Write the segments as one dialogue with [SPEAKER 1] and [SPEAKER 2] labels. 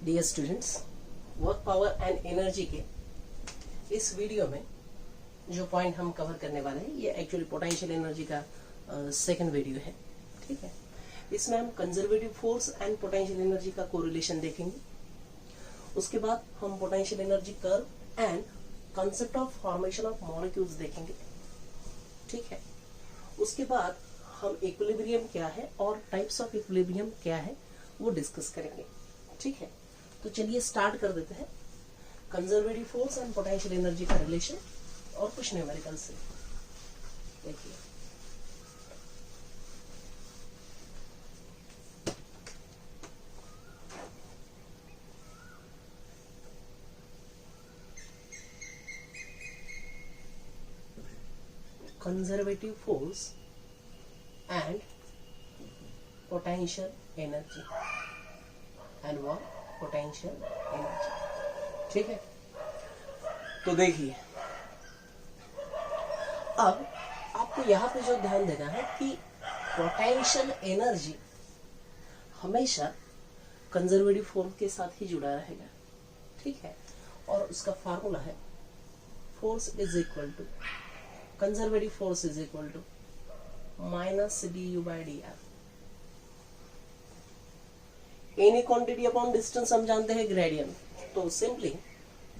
[SPEAKER 1] Dear students, work power and energy के इस video में जो पॉइंट हम कवर करने वाले हैं ये एक्चुअली पोटेंशियल एनर्जी का सेकंड वीडियो है। ठीक है, इसमें हम conservative force and potential energy का कोरिलेशन देखेंगे। उसके बाद हम potential energy curve and concept of formation of molecules देखेंगे। ठीक है, उसके बाद हम इक्विलिब्रियम क्या है और टाइप्स ऑफ इक्विलिब्रियम क्या है वो डिस्कस करेंगे। ठीक है, तो चलिए स्टार्ट कर देते हैं। Conservative force and potential energy का रिलेशन और कुछ न्यूमेरिकल से देखिए। Conservative force and potential energy and work potential energy. ठीक है, तो देखिए अब आपको यहां पे जो ध्यान देना है कि पोटेंशियल एनर्जी हमेशा कंजर्वेटिव फोर्स के साथ ही जुड़ा रहेगा। ठीक है, और उसका फार्मूला है force is equal to conservative force is equal to minus du by dr। Any quantity upon distance हम जानते हैं ग्रेडियंट, तो simply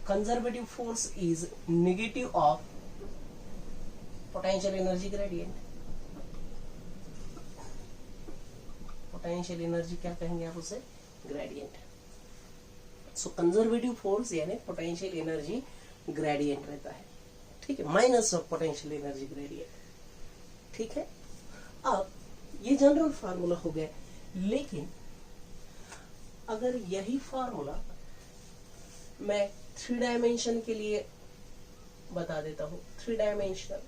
[SPEAKER 1] conservative force is negative of potential energy gradient. Potential energy क्या कहेंगे आप उसे? ग्रेडियंट। सो कंजर्वेटिव फोर्स यानी potential energy gradient रहता है। ठीक है, minus of potential energy gradient. ठीक है, अब ये जनरल फार्मूला हो गया, लेकिन अगर यही फार्मूला मैं 3 डायमेंशन के लिए बता देता हूं, 3 डायमेंशनल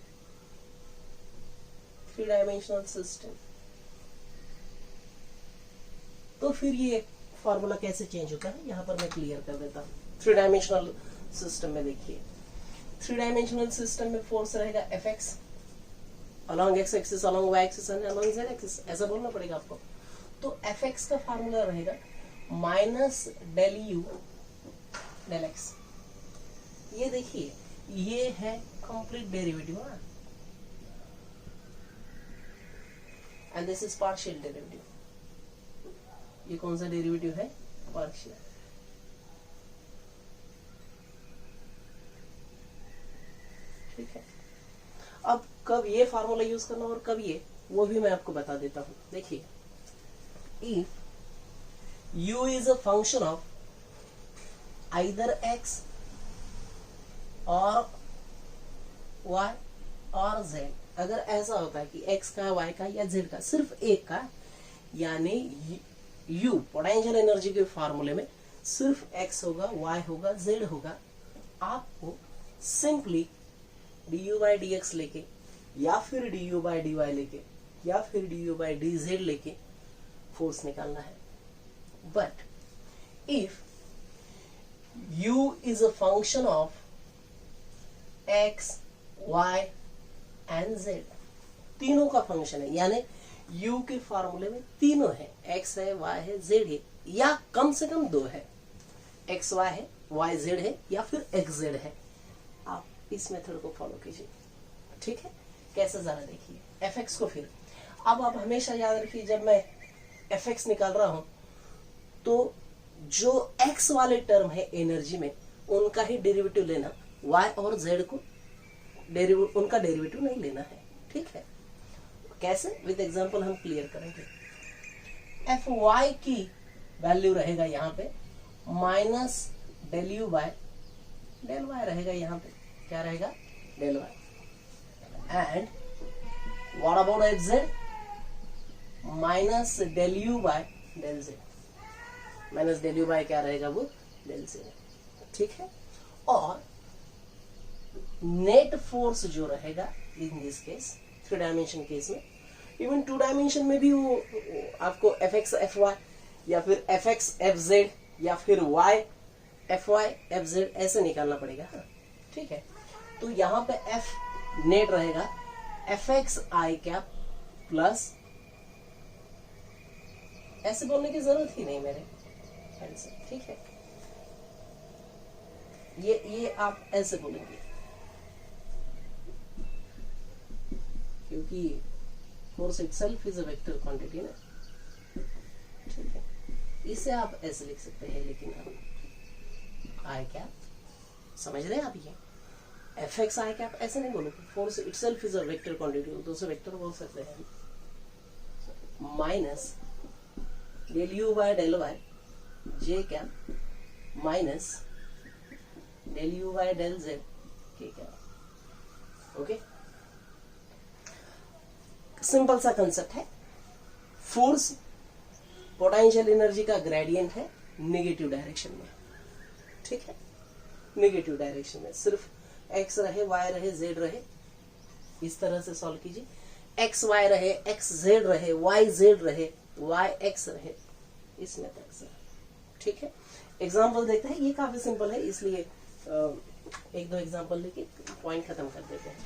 [SPEAKER 1] सिस्टम, तो फिर ये फार्मूला कैसे चेंज होता है यहां पर मैं क्लियर कर देता हूं। 3 डायमेंशनल सिस्टम में देखिए, 3 डायमेंशनल सिस्टम में फोर्स रहेगा Fx along x axis, along y axis and along z axis, ऐसा बोलना पड़ेगा आपको। तो Fx का फार्मूला रहेगा minus del u del x. ये देखिए ये है complete derivative and this is partial derivative. ये कौन सा डेरिवेटिव है? पार्शियल। ठीक है, अब कब ये फार्मूला यूज करना और कब ये, वो भी मैं आपको बता देता हूं। देखिए, if u is a function of either x और y और z, अगर ऐसा होता है कि x का, y का या z का, सिर्फ एक का, यानी u पोटेंशियल एनर्जी के फार्मूले में सिर्फ x होगा, y होगा, z होगा, आपको सिंपली du by dx लेके या फिर du by dy लेके या फिर du by dz लेके फोर्स निकालना है। But if u is a function of x, y and z, तीनों का फंक्शन है, यानी u के फार्मूले में तीनों है, x है, y है, z है, या कम से कम 2 है, x y है, y z है, या फिर x z है। आप इस मेथड को फॉलो कीजिए। ठीक है, कैसे जरा देखिए fx को। फिर अब आप हमेशा याद रखिए, जब मैं fx निकाल रहा हूं तो जो x वाले टर्म है एनर्जी में उनका ही डेरिवेटिव लेना, y और z को उनका डेरिवेटिव नहीं लेना है। ठीक है, कैसे? विद एग्जांपल हम क्लियर करेंगे। fy की वैल्यू रहेगा यहाँ पे minus del u by del y रहेगा, यहाँ पे क्या रहेगा? Del y। And what about fz? Minus del u by del z, minus del u by क्या रहेगा? वो डेल z। ठीक है, और नेट फोर्स जो रहेगा इन दिस केस 3 डायमेंशन केस में, इवन 2 डायमेंशन में भी वो आपको fx fy या फिर fx fz या फिर y fy fz ऐसे निकालना पड़ेगा। हाँ, ठीक है, तो यहाँ पे f नेट रहेगा fx i कैप प्लस, ऐसे बोलने की जरूरत ही नहीं मेरे, आंसर। ठीक है, ये आप ऐसे बोलेंगे क्योंकि force itself is a vector quantity ना। ठीक है, इसे आप ऐसे लिख सकते हैं, लेकिन अब आई कैप समझ रहे हैं आप, ये एफ एक्स आई कैप ऐसे नहीं बोलोगे। Force itself is a vector quantity, तो उसे वेक्टर बोल सकते हैं। Minus del u by del y j cap minus del u by del z k cap. Okay, simple सा कंसेप्ट है। फोर्स पोटेंशियल एनर्जी का ग्रेडियंट है नेगेटिव डायरेक्शन में। ठीक है, नेगेटिव डायरेक्शन में सिर्फ एक्स रहे, वाई रहे, जेड रहे, इस तरह से सॉल्व कीजिए। एक्स वाई रहे, एक्स जेड रहे, वाई जेड रहे, वाई एक्स रहे, इस मेथड से। ठीक है, एग्जाम्पल देखते हैं। ये काफी सिंपल है, इसलिए एक दो एग्जाम्पल लेके पॉइंट खत्म कर देते हैं।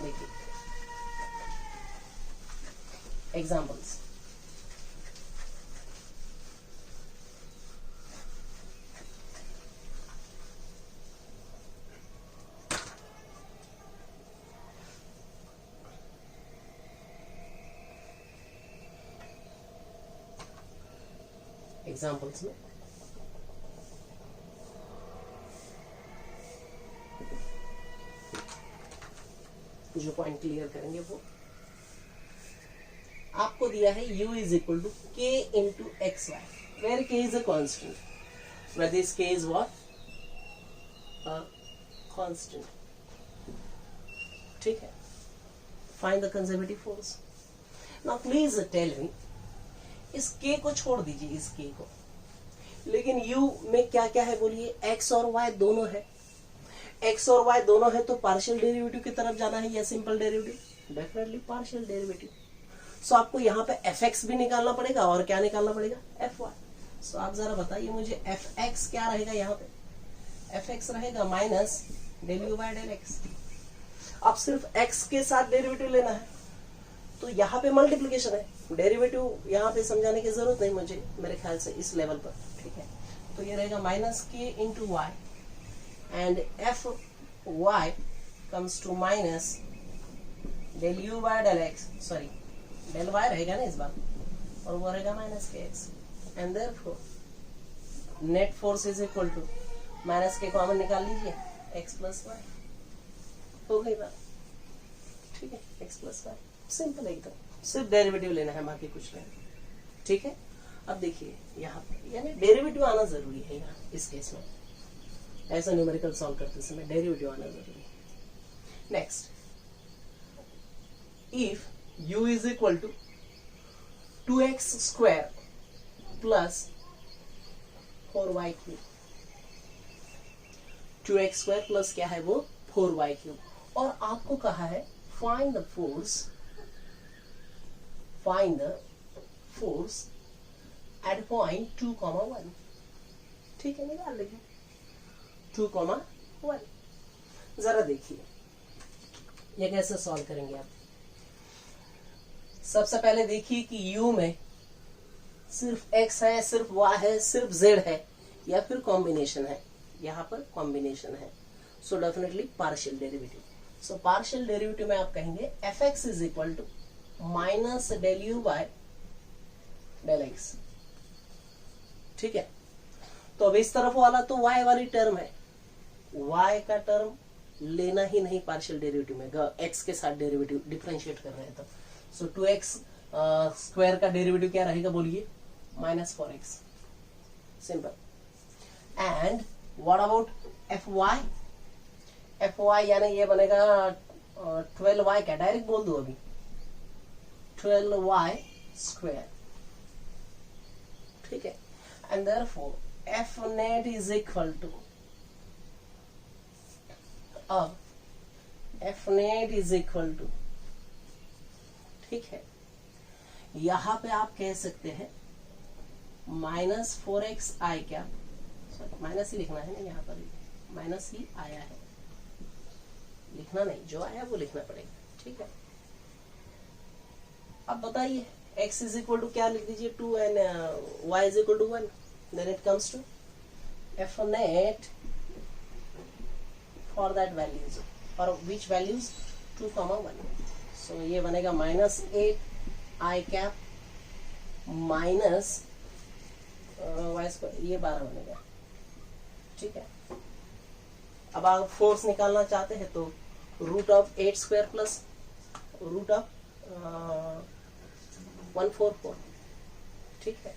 [SPEAKER 1] देखिए एग्जाम्पल्स। एग्जाम्पल्स में जो पॉइंट क्लियर करेंगे वो आपको दिया है u is equal to k into x y, where k is a constant, where this k is what a constant. ठीक है, find the conservative force. Now please tell me, इस k को छोड़ दीजिए, इस k को, लेकिन u में क्या क्या है बोलिए। x और y दोनों है, x और y दोनों है, तो पार्शियल डेरिवेटिव की तरफ जाना है या simple derivative? Definitely partial derivative. So आपको यहाँ पे fx भी निकालना पड़ेगा और क्या निकालना पड़ेगा, fy। सो आप जरा बताइए मुझे fx क्या रहेगा यहाँ पे? fx रहेगा minus del u by del x. अब सिर्फ x के साथ डेरिवेटिव लेना है, तो यहाँ पे मल्टीप्लीकेशन है, डेरिवेटिव यहाँ पे समझाने की जरूरत नहीं मुझे, मेरे ख्याल से इस लेवल पर। ठीक है, तो ये रहेगा minus k into y and f y comes to minus del u by del x, sorry del y रहेगा ना इस बार, और वो रहेगा minus k x, and therefore net force is equal to minus k common निकाल लीजिए, x plus Y हो गई बात। ठीक है, एक्स प्लस वाई सिंपल एकदम, सिर्फ डेरिवेटिव लेना है, बाकी कुछ नहीं। ठीक है, अब देखिए यहाँ पे यानी डेरिवेटिव आना जरूरी है यहाँ इस केस में, ऐसा न्यूमेरिकल सॉल्व करते समय डेरिवेटिव आना जरूरी है। Next, if u is equal to 2x square plus 4y cube, 2x square plus क्या है वो 4y क्यूब, और आपको कहा है find the force at point 2,1। ठीक है, निकाल लेंगे 2,1। जरा देखिए ये कैसे सॉल्व करेंगे आप। सबसे पहले देखिए कि u में सिर्फ x है, सिर्फ y है, सिर्फ z है, या फिर कॉम्बिनेशन है। यहाँ पर कॉम्बिनेशन है, so definitely partial derivative. So partial derivative में आप कहेंगे fx is equal to minus del u by del x. ठीक है, तो अब इस तरफ वाला तो y वाली टर्म है, y का टर्म लेना ही नहीं पार्शियल डेरिवेटिव में, x के साथ डेरिवेटिव डिफरेंशिएट कर रहे हैं तो। सो 2x स्क्वायर का डेरिवेटिव क्या रहेगा बोलिए, minus 4x, simple. And what about fy यानी ये बनेगा 12y, क्या डायरेक्ट बोल दो अभी, 12y स्क्वायर। ठीक है, and therefore f net is equal to, अब f net is equal to, ठीक है, यहां पे आप कह सकते हैं माइनस 4x आई क्या, सॉरी माइनस ही लिखना है ना, यहाँ पर माइनस ही आया है, लिखना नहीं, जो आया वो लिखना पड़ेगा। ठीक है, अब बताइए x इज इक्वल टू क्या लिख दीजिए 2 and y is equal to 1, then it comes to F net for that values, or which values 2, 1. So ये बनेगा -8 I cap minus Y square, ये 12 बनेगा। ठीक है, अब आप फोर्स निकालना चाहते हैं तो √8² प्लस √144। ठीक है,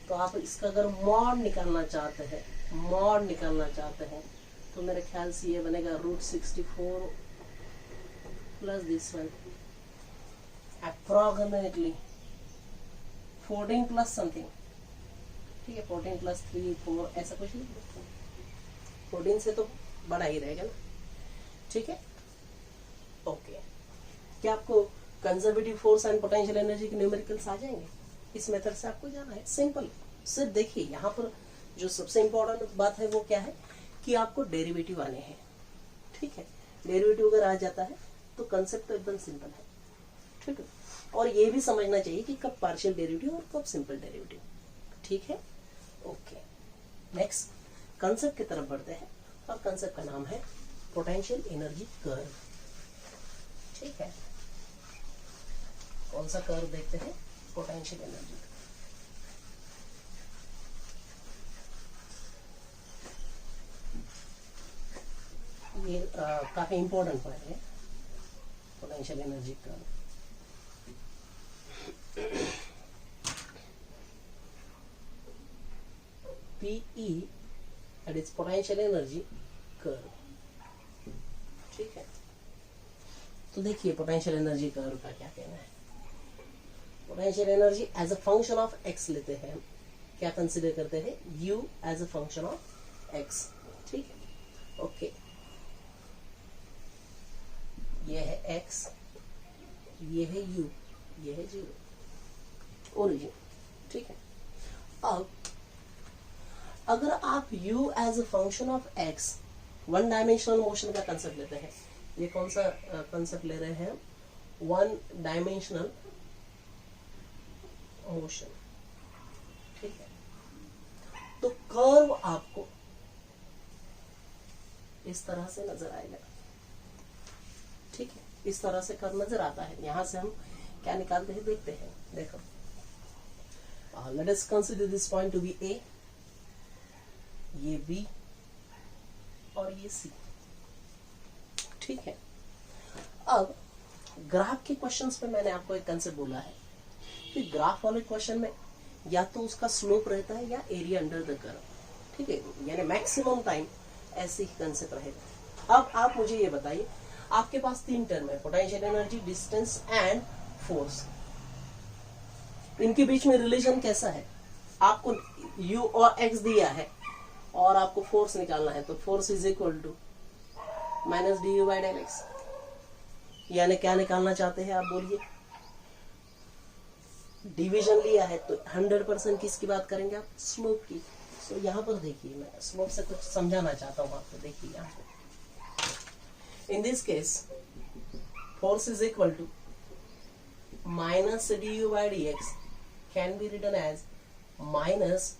[SPEAKER 1] तो आप इसका अगर मॉड निकालना चाहते हैं तो मेरे ख्याल से ये बनेगा √64 plus this one, approximately 14 plus something. ठीक है, 14 प्लस 3, 4 ऐसा कुछ नहीं, 14 से तो बड़ा ही रहेगा ना। ठीक है, ओके। क्या आपको conservative force and potential energy के न्यूमेरिकल्स आ जाएंगे? इस मेथड से आपको जाना है, सिंपल। सिर्फ देखिए यहाँ पर जो सबसे इंपॉर्टेंट बात है वो क्या है कि आपको डेरिवेटिव आने हैं। ठीक है, डेरिवेटिव अगर आ जाता है तो कंसेप्ट तो एकदम सिंपल है। ठीक है, और ये भी समझना चाहिए कि कब पार्शियल डेरिवेटिव और कब सिंपल डेरिवेटिव। ठीक है, ओके। नेक्स्ट कंसेप्ट की तरफ बढ़ते हैं, और कंसेप्ट का नाम है पोटेंशियल एनर्जी कर्व। ठीक है, कौन सा कर्व देखते हैं? Potential energy. ये काफी इंपॉर्टेंट पॉइंट है, potential energy curve. PE that is potential energy curve। ठीक है, तो देखिए पोटेंशियल एनर्जी कर्व का क्या कहना है। Potential energy as a function of x लेते हैं, क्या कंसिडर करते हैं? u as a function of x। ठीक है, ओके, ये है x, ये है u, ये है 0 ओरिजिन। ठीक है, अब अगर आप u as a function of x one dimensional motion का कंसेप्ट लेते हैं, ये कौन सा कंसेप्ट ले रहे हैं? One dimensional motion. ठीक है, तो कर्व आपको इस तरह से नजर आएगा। ठीक है, इस तरह से कर्व नजर आता है। यहां से हम क्या निकालते हैं देखते हैं। देखो, let us consider this point to be A, ये B और ये C। ठीक है, अब ग्राफ के क्वेश्चंस पे मैंने आपको एक कंसेप्ट बोला है कि ग्राफ वाले क्वेश्चन में या तो उसका स्लोप रहता है या एरिया अंडर द कर्व। ठीक है, यानी मैक्सिमम टाइम ऐसे ही कंसेप्ट रहेगा। अब आप मुझे ये बताइए, आपके पास 3 टर्म है, potential energy, distance and force. इनके बीच में रिलेशन कैसा है? आपको u और x दिया है और आपको फोर्स निकालना है, तो force is equal to -du/x। यानी क्या निकालना चाहते हैं आप? बोलिए। डिवीजन लिया है तो 100% किसकी बात करेंगे आप? स्लोप की। तो यहाँ पर देखिए, मैं स्लोप से कुछ समझाना चाहता हूँ आपको। देखिए यहाँ पे in this case force is equal to -du/dx can be written as minus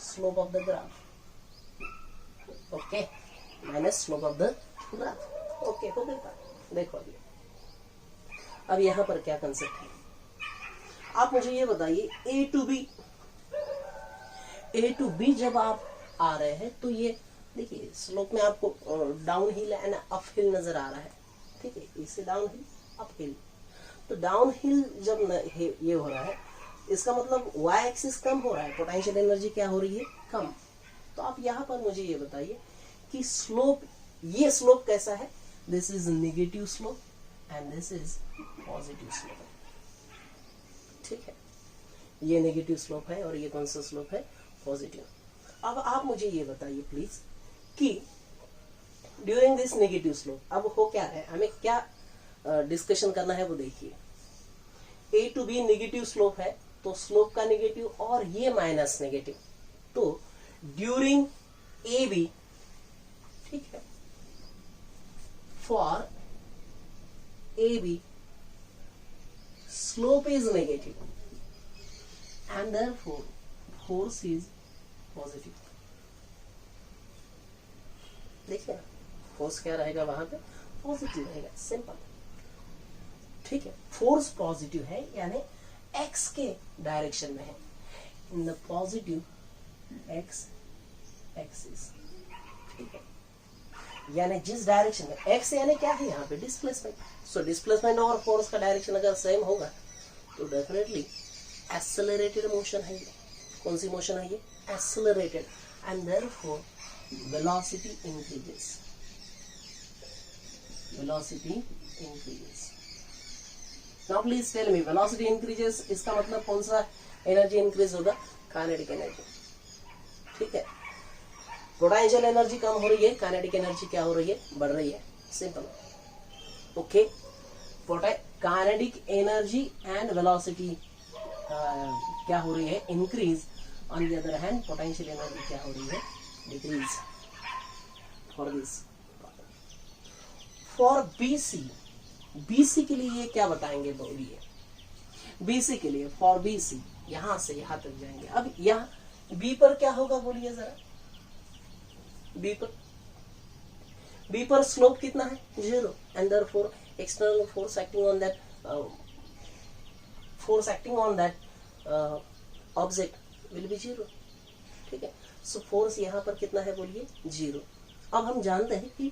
[SPEAKER 1] slope of the graph. Okay, minus slope of the graph. Okay, हो गया। देखो अब यहां पर क्या कंसेप्ट है, आप मुझे ये बताइए, ए टू बी जब आप आ रहे हैं तो ये देखिए स्लोप में आपको down hill and up hill नजर आ रहा है। ठीक है, इससे डाउन हिल अप हिल, तो डाउन हिल जब ये हो रहा है, इसका मतलब y एक्सिस कम हो रहा है, पोटेंशियल एनर्जी क्या हो रही है? कम। तो आप यहाँ पर मुझे ये बताइए कि स्लोप, ये स्लोप कैसा है? This is negative slope and this is positive slope. ठीक है, ये नेगेटिव स्लोप है और ये कौन सा स्लोप है? पॉजिटिव। अब आप मुझे ये बताइए प्लीज कि ड्यूरिंग दिस नेगेटिव स्लोप अब हो क्या है, हमें क्या डिस्कशन करना है वो देखिए। A to B negative slope है, तो स्लोप का नेगेटिव और ये माइनस नेगेटिव, तो ड्यूरिंग ए बी, ठीक है, for A B slope is negative and therefore force is positive. देखिए ना, फोर्स क्या रहेगा वहां पे, पॉजिटिव रहेगा, सिंपल। ठीक है, फोर्स पॉजिटिव है यानी एक्स के डायरेक्शन में है, in the positive x axis. ठीक है, यानी जिस डायरेक्शन में एक्स यानी क्या है यहाँ पे डिस्प्लेसमेंट। सो डिस्प्लेसमेंट और फोर्स का डायरेक्शन अगर सेम होगा तो डेफिनेटली एक्सेलरेटेड मोशन है ये। कौन सी मोशन है ये, accelerated, and therefore velocity increases, velocity increases. Now please tell me, velocity increases इसका मतलब कौन सा एनर्जी इंक्रीज होगा, काइनेटिक एनर्जी। ठीक है, पोटेंशियल एनर्जी कम हो रही है, काइनेटिक एनर्जी क्या हो रही है, बढ़ रही है, simple. Okay, kinetic energy and velocity क्या हो रही है, increase. On the other hand potential energy क्या हो रही है, decrease. For this, for BC, BC के लिए क्या बताएंगे, बोलिए। बीसी के लिए, फॉर बीसी यहां से यहां तक जाएंगे। अब यहां बी पर क्या होगा, बोलिए जरा। बी पर स्लोप कितना है, 0, and therefore external force acting on that object will be 0। ठीक है, सो फोर्स यहां पर कितना है, बोलिए 0। अब हम जानते हैं कि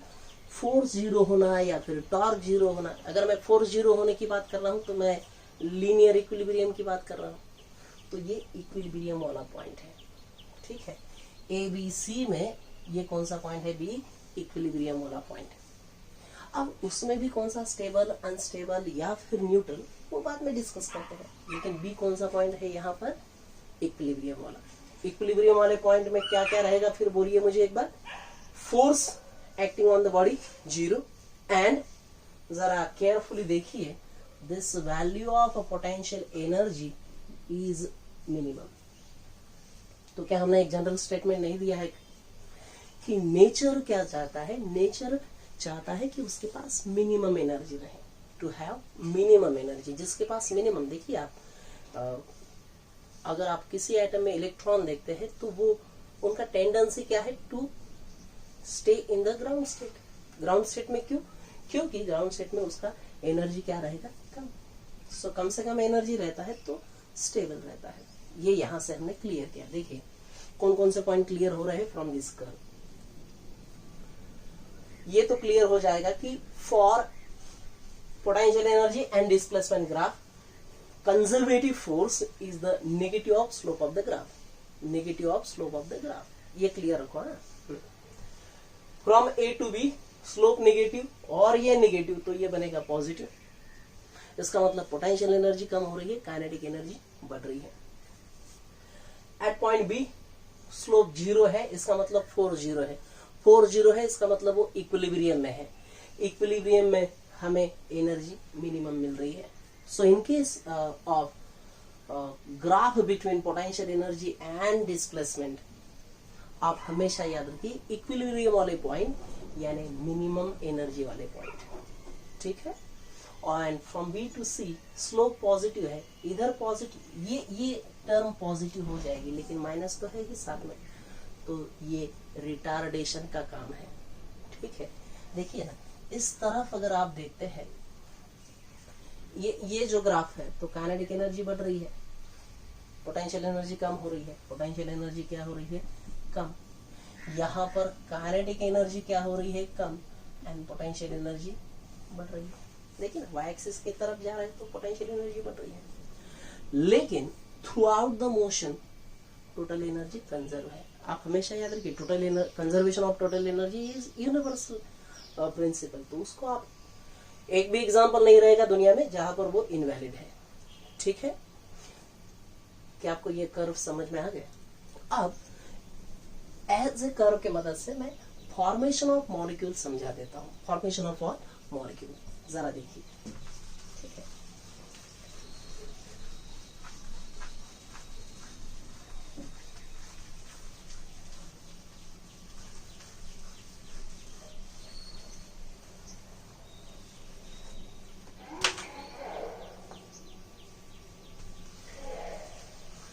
[SPEAKER 1] फोर्स 0 होना या फिर टॉर्क 0 होना, अगर मैं फोर्स 0 होने की बात कर रहा हूं तो मैं लीनियर इक्विलिब्रियम की बात कर रहा हूं। तो ये इक्विलिब्रियम वाला पॉइंट है। ठीक है, ए बी सी में ये कौन सा पॉइंट है, बी, इक्विलिब्रियम वाला पॉइंट। अब उसमें भी कौन सा स्टेबल, अनस्टेबल या फिर न्यूट्रल, वो बाद में डिस्कस करते हैं। लेकिन बी कौन सा पॉइंट है यहाँ पर, इक्विलिब्रियम वाला। इक्विलिब्रियम वाले पॉइंट में क्या क्या रहेगा, फिर बोलिए मुझे एक बार। Force acting on the body 0, and जरा केयरफुली देखिए, this value of potential energy is minimum. तो क्या हमने एक जनरल स्टेटमेंट नहीं दिया है कि नेचर क्या चाहता है, नेचर चाहता है कि उसके पास मिनिमम एनर्जी रहे, टू हैव मिनिमम एनर्जी। जिसके पास मिनिमम, देखिए आप अगर आप किसी एटम में इलेक्ट्रॉन देखते हैं तो वो उनका टेंडेंसी क्या है, to stay in the ground state. Ground state में क्यों, क्योंकि ग्राउंड स्टेट में उसका एनर्जी क्या रहेगा, कम। सो कम से कम एनर्जी रहता है तो स्टेबल रहता है। ये यहां से हमने क्लियर किया। देखिए कौन कौन से पॉइंट क्लियर हो रहे हैं फ्रॉम दिस कर्व। ये तो क्लियर हो जाएगा कि for potential energy and displacement graph, conservative force is the negative of slope of the graph, negative of slope of the graph. ये क्लियर रखो ना। From A to B slope negative और ये नेगेटिव, तो ये बनेगा पॉजिटिव। इसका मतलब पोटेंशियल एनर्जी कम हो रही है, काइनेटिक एनर्जी बढ़ रही है। एट पॉइंट बी स्लोप 0 है, इसका मतलब फोर्स 0 है। फोर्स 0 है, इसका मतलब वो इक्विलिब्रियम में है। इक्विलिब्रियम में हमें एनर्जी मिनिमम मिल रही है। So in case of graph between potential energy and displacement, आप हमेशा याद रखिए इक्विलिब्रियम वाले पॉइंट यानी मिनिमम एनर्जी वाले पॉइंट। ठीक है, and from B to C slope positive है, इधर पॉजिटिव, ये टर्म पॉजिटिव हो जाएगी, लेकिन माइनस तो है ही साथ में, तो ये रिटार्डेशन का काम है। ठीक है, देखिए ना, इस तरफ अगर आप देखते हैं, ये जो ग्राफ है, तो काइनेटिक एनर्जी बढ़ रही है, पोटेंशियल एनर्जी कम हो रही है। पोटेंशियल एनर्जी क्या हो रही है, कम। यहाँ पर काइनेटिक एनर्जी क्या हो रही है, कम, एंड पोटेंशियल एनर्जी बढ़ रही है। देखिए ना, वाई एक्सिस की तरफ जा रहे हैं तो पोटेंशियल एनर्जी बढ़ रही है, लेकिन throughout the motion total energy conserve है। आप हमेशा याद रखिए, total conservation of total energy is universal principle. तो उसको आप, एक भी एग्जांपल नहीं रहेगा दुनिया में जहां पर वो इनवैलिड है। ठीक है, क्या आपको ये कर्व समझ में आ गया? अब एज ए कर्व के मदद से मैं फॉर्मेशन ऑफ मॉलिक्यूल समझा देता हूं। फॉर्मेशन ऑफ मॉलिक्यूल जरा देखिए। ठीक है,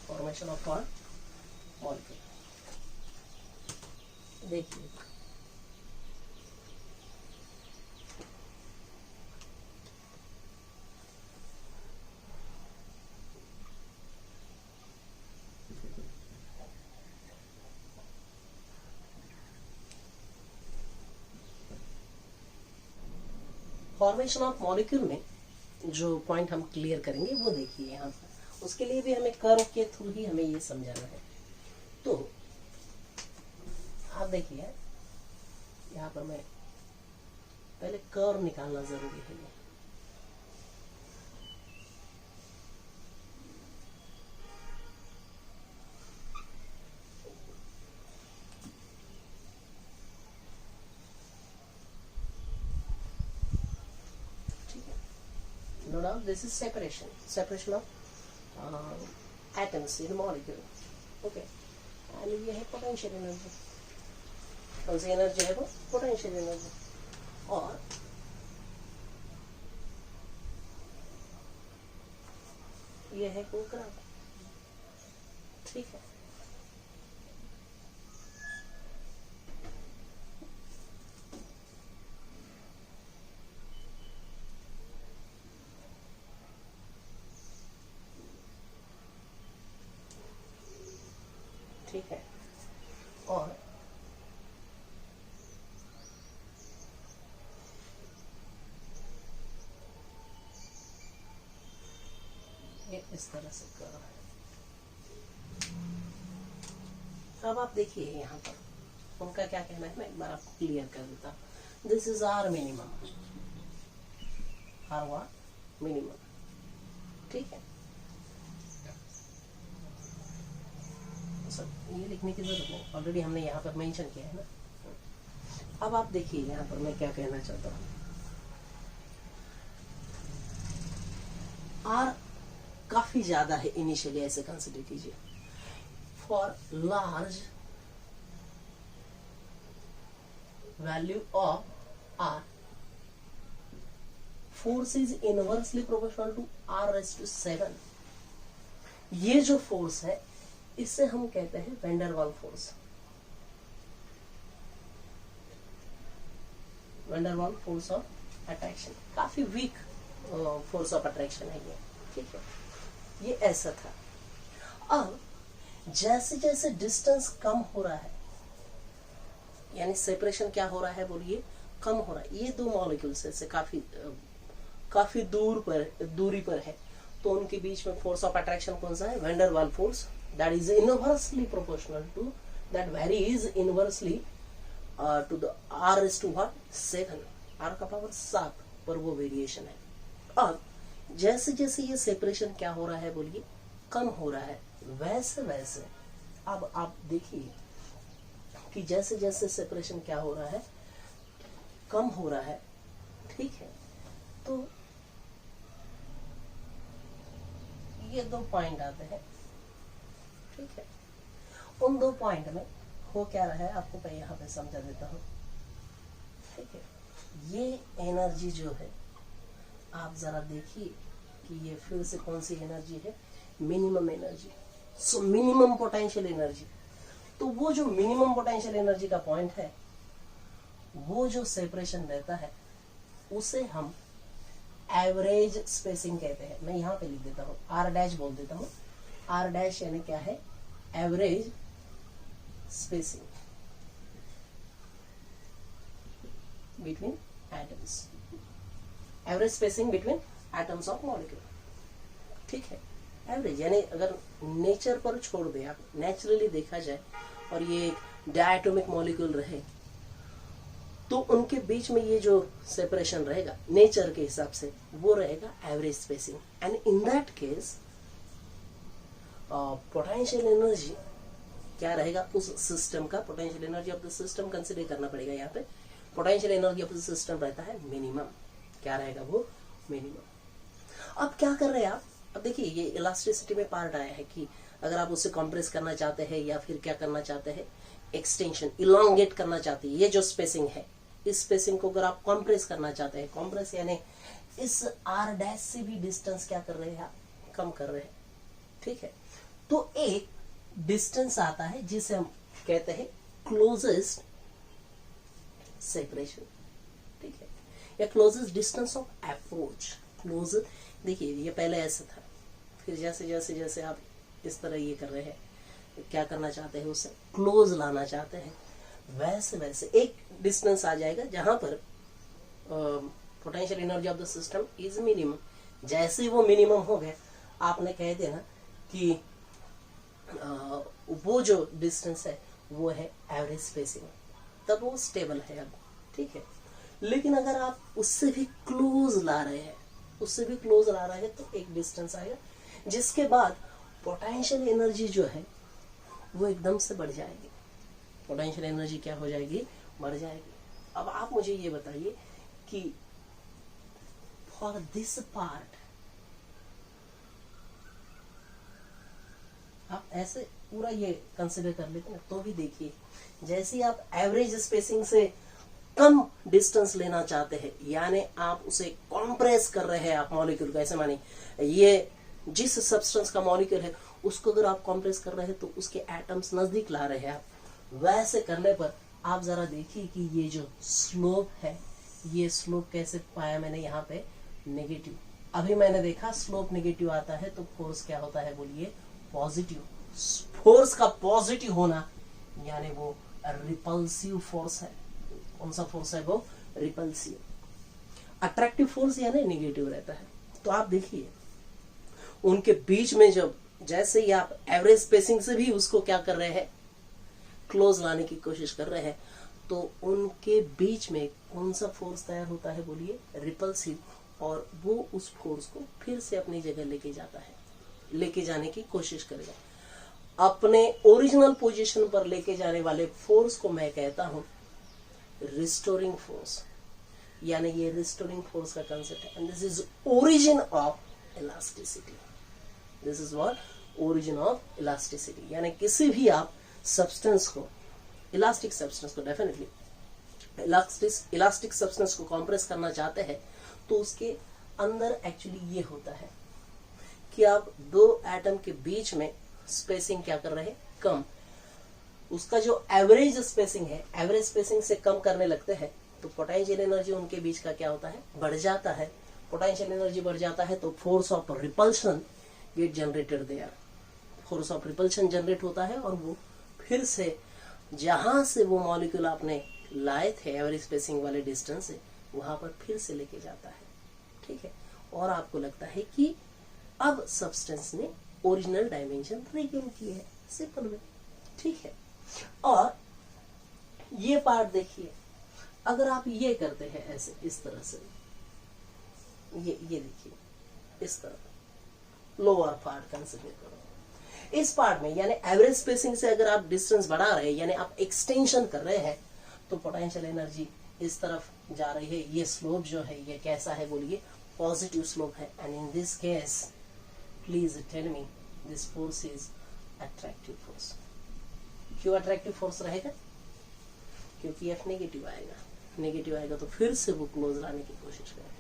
[SPEAKER 1] फॉर्मेशन ऑफ मॉलिक्यूल। देखिए फॉर्मेशन ऑफ मॉलिक्यूल में जो पॉइंट हम क्लियर करेंगे वो देखिए यहाँ पर, उसके लिए भी हमें कर्व के थ्रू ही हमें ये समझाना है। तो आप देखिए यहाँ पर मैं पहले कर्व निकालना जरूरी है। No doubt this is separation of atoms in a molecule. Okay, and ये है पोटेंशियल एनर्जी। कौन सी एनर्जी है वो? Potential energy. और ये है कोकरा। ठीक है, ठीक है। और ये इस तरह से कर रहा है। अब आप देखिए यहाँ पर उनका क्या कहना है, मैं एक बार आपको क्लियर कर देता हूँ। This is R minimum, R what minimum. ठीक है, ये लिखने की जरूरत नहीं, ऑलरेडी हमने यहाँ पर मेंशन किया है ना। अब आप देखिए यहाँ पर मैं क्या कहना चाहता हूँ। आर काफी ज्यादा है इनिशियली, ऐसे कंसिडर कीजिए। For large value of R, force is inversely proportional to R raise to 7। ये जो फोर्स है इससे हम कहते हैं van Waals force. Van Waals force of attraction, काफी वीक फोर्स ऑफ अट्रैक्शन है ये। ठीक है, ये ऐसा था। अब जैसे जैसे डिस्टेंस कम हो रहा है, यानी सेपरेशन क्या हो रहा है बोलिए, कम हो रहा है। ये दो मॉलिक्यूल्स से काफी दूरी पर है, तो उनके बीच में फोर्स ऑफ अट्रैक्शन कौन सा है? Van der Waals force. That is inversely proportional to, that varies inversely to the r is to what 7, r का पावर 7 पर वो वेरिएशन है। अब जैसे जैसे ये सेपरेशन क्या हो रहा है बोलिए, कम हो रहा है, वैसे वैसे अब आप देखिए कि जैसे जैसे सेपरेशन क्या हो रहा है, कम हो रहा है। ठीक है, तो ये दो पॉइंट आते हैं। ठीक है, उन दो पॉइंट में हो क्या रहा है आपको मैं यहाँ पे समझा देता हूँ। ठीक है, ये एनर्जी जो है आप जरा देखिए कि ये फिर से कौन सी एनर्जी है? Minimum energy. So minimum potential energy. तो वो जो मिनिमम पोटेंशियल एनर्जी का पॉइंट है, वो जो सेपरेशन रहता है उसे हम एवरेज स्पेसिंग कहते हैं। मैं यहाँ पे लिख देता हूँ, आर डैश बोल देता हूँ। आर डैश यानी क्या है? Average spacing between atoms, average spacing between atoms of molecule. ठीक है, एवरेज यानी अगर नेचर पर छोड़ दे आप, नेचुरली देखा जाए और ये डायटोमिक मॉलिक्यूल रहे, तो उनके बीच में ये जो सेपरेशन रहेगा नेचर के हिसाब से वो रहेगा average spacing. And in that case potential energy क्या रहेगा उस सिस्टम का? Potential energy of the system consider करना पड़ेगा यहाँ पे। Potential energy of the system रहता है मिनिमम। क्या रहेगा वो? मिनिमम। अब क्या कर रहे हैं आप? अब देखिए ये इलास्टिसिटी में पार्ट आया है कि अगर आप उसे कंप्रेस करना चाहते हैं या फिर क्या करना चाहते हैं, एक्सटेंशन, इलांगेट करना चाहते हैं, ये जो स्पेसिंग है इस स्पेसिंग को अगर आप कंप्रेस करना चाहते हैं, कंप्रेस यानी इस आर डैश से भी डिस्टेंस क्या कर रहे हैं आप? कम कर रहे हैं। ठीक है, तो एक डिस्टेंस आता है जिसे हम कहते हैं क्लोजेस्ट सेपरेशन, ठीक है, या closest distance of approach. Close, देखिए ये पहले ऐसा था, फिर जैसे जैसे जैसे आप इस तरह ये कर रहे हैं, क्या करना चाहते हैं, उससे क्लोज लाना चाहते हैं, वैसे वैसे एक डिस्टेंस आ जाएगा जहां पर potential energy of the system is minimum. जैसे ही वो मिनिमम हो गया, आपने कह देना कि वो जो डिस्टेंस है वो है एवरेज स्पेसिंग, तब वो स्टेबल है अब, ठीक है। लेकिन अगर आप उससे भी क्लोज ला रहे हैं, उससे भी क्लोज ला रहे हैं, तो एक डिस्टेंस आएगा जिसके बाद पोटेंशियल एनर्जी जो है वो एकदम से बढ़ जाएगी। पोटेंशियल एनर्जी क्या हो जाएगी, बढ़ जाएगी। अब आप मुझे ये बताइए कि फॉर दिस पार्ट आप ऐसे पूरा ये कंसिडर कर लेते हैं, तो भी देखिए जैसे आप एवरेज स्पेसिंग से कम डिस्टेंस लेना चाहते हैं, यानी आप उसे कॉम्प्रेस कर रहे हैं, आप मॉलिक्यूल को, ऐसे मानिए ये जिस सब्सटेंस का मॉलिक्यूल है उसको अगर आप कॉम्प्रेस कर रहे हैं तो उसके एटम्स नजदीक ला रहे हैं आप, वैसे करने पर आप जरा देखिए कि ये जो स्लोप है, ये स्लोप कैसे पाया मैंने यहाँ पे, नेगेटिव। अभी मैंने देखा स्लोप नेगेटिव आता है तो फोर्स क्या होता है, बोलिए पॉजिटिव। फोर्स का पॉजिटिव होना यानी वो रिपल्सिव फोर्स है। कौन सा फोर्स है वो, रिपल्सिव। अट्रैक्टिव फोर्स यानी नेगेटिव रहता है। तो आप देखिए उनके बीच में जब जैसे ही आप एवरेज स्पेसिंग से भी उसको क्या कर रहे हैं, क्लोज लाने की कोशिश कर रहे हैं, तो उनके बीच में कौन सा फोर्स तैयार होता है, बोलिए रिपल्सिव, और वो उस फोर्स को फिर से अपनी जगह लेके जाता है, लेके जाने की कोशिश करेगा। अपने ओरिजिनल पोजीशन पर लेके जाने वाले फोर्स को मैं कहता हूं रिस्टोरिंग फोर्स, यानी ये रिस्टोरिंग फोर्स का कंसेप्ट है। And this is origin of elasticity. This is what, origin of elasticity. यानी किसी भी आप सब्सटेंस को, इलास्टिक सब्सटेंस को, डेफिनेटली इलास्टिक सब्सटेंस को कंप्रेस करना चाहते हैं तो उसके अंदर एक्चुअली ये होता है कि आप दो एटम के बीच में स्पेसिंग क्या कर रहे हैं, कम। उसका जो एवरेज स्पेसिंग है, एवरेज स्पेसिंग से कम करने लगते हैं तो पोटेंशियल एनर्जी उनके बीच का क्या होता है, बढ़ जाता है। पोटेंशियल एनर्जी बढ़ जाता है तो force of repulsion get generated there. Force of repulsion generate होता है और वो फिर से जहां से वो मॉलिक्यूल आपने लाए थे एवरेज स्पेसिंग वाले डिस्टेंस से, वहां पर फिर से लेके जाता है, ठीक है। और आपको लगता है कि अब सब्सटेंस ने ओरिजिनल डायमेंशन रिगेन की है, सिंपल वे, ठीक है। और ये पार्ट देखिए, अगर आप ये करते हैं ऐसे, इस तरह से, ये देखिए इस तरह लोअर पार्ट कंसीडर करो। इस पार्ट में यानी एवरेज स्पेसिंग से अगर आप डिस्टेंस बढ़ा रहे हैं, यानी आप एक्सटेंशन कर रहे हैं, तो पोटेंशियल एनर्जी इस तरफ जा रही है। ये स्लोप जो है ये कैसा है, बोलिए पॉजिटिव स्लोप है। And in this case please tell me this force is attractive force. क्यों अट्रैक्टिव फोर्स रहेगा, क्योंकि एफ नेगेटिव आएगा। नेगेटिव आएगा तो फिर से वो क्लोज लाने की कोशिश करें।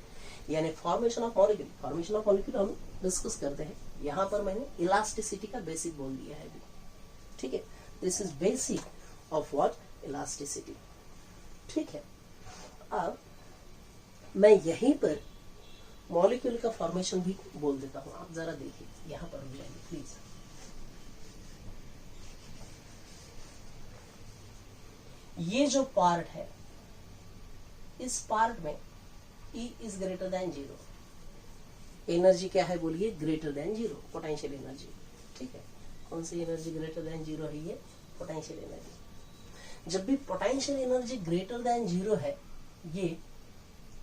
[SPEAKER 1] यानी formation of molecule, formation of molecule हम डिस्कस करते हैं। यहां पर मैंने इलास्टिसिटी का बेसिक बोल दिया है, ठीक है। This is basic of what, elasticity, ठीक है। अब मैं यहीं पर मॉलिक्यूल का फॉर्मेशन भी बोल देता हूं। आप जरा देखिए, यहां पर रुक जाइए प्लीज। ये जो पार्ट है, इस पार्ट में E is greater than 0। Energy क्या है, बोलिए ग्रेटर देन 0, पोटेंशियल एनर्जी, ठीक है। कौन सी एनर्जी ग्रेटर देन 0 है, ये पोटेंशियल एनर्जी। जब भी पोटेंशियल एनर्जी ग्रेटर देन 0 है, ये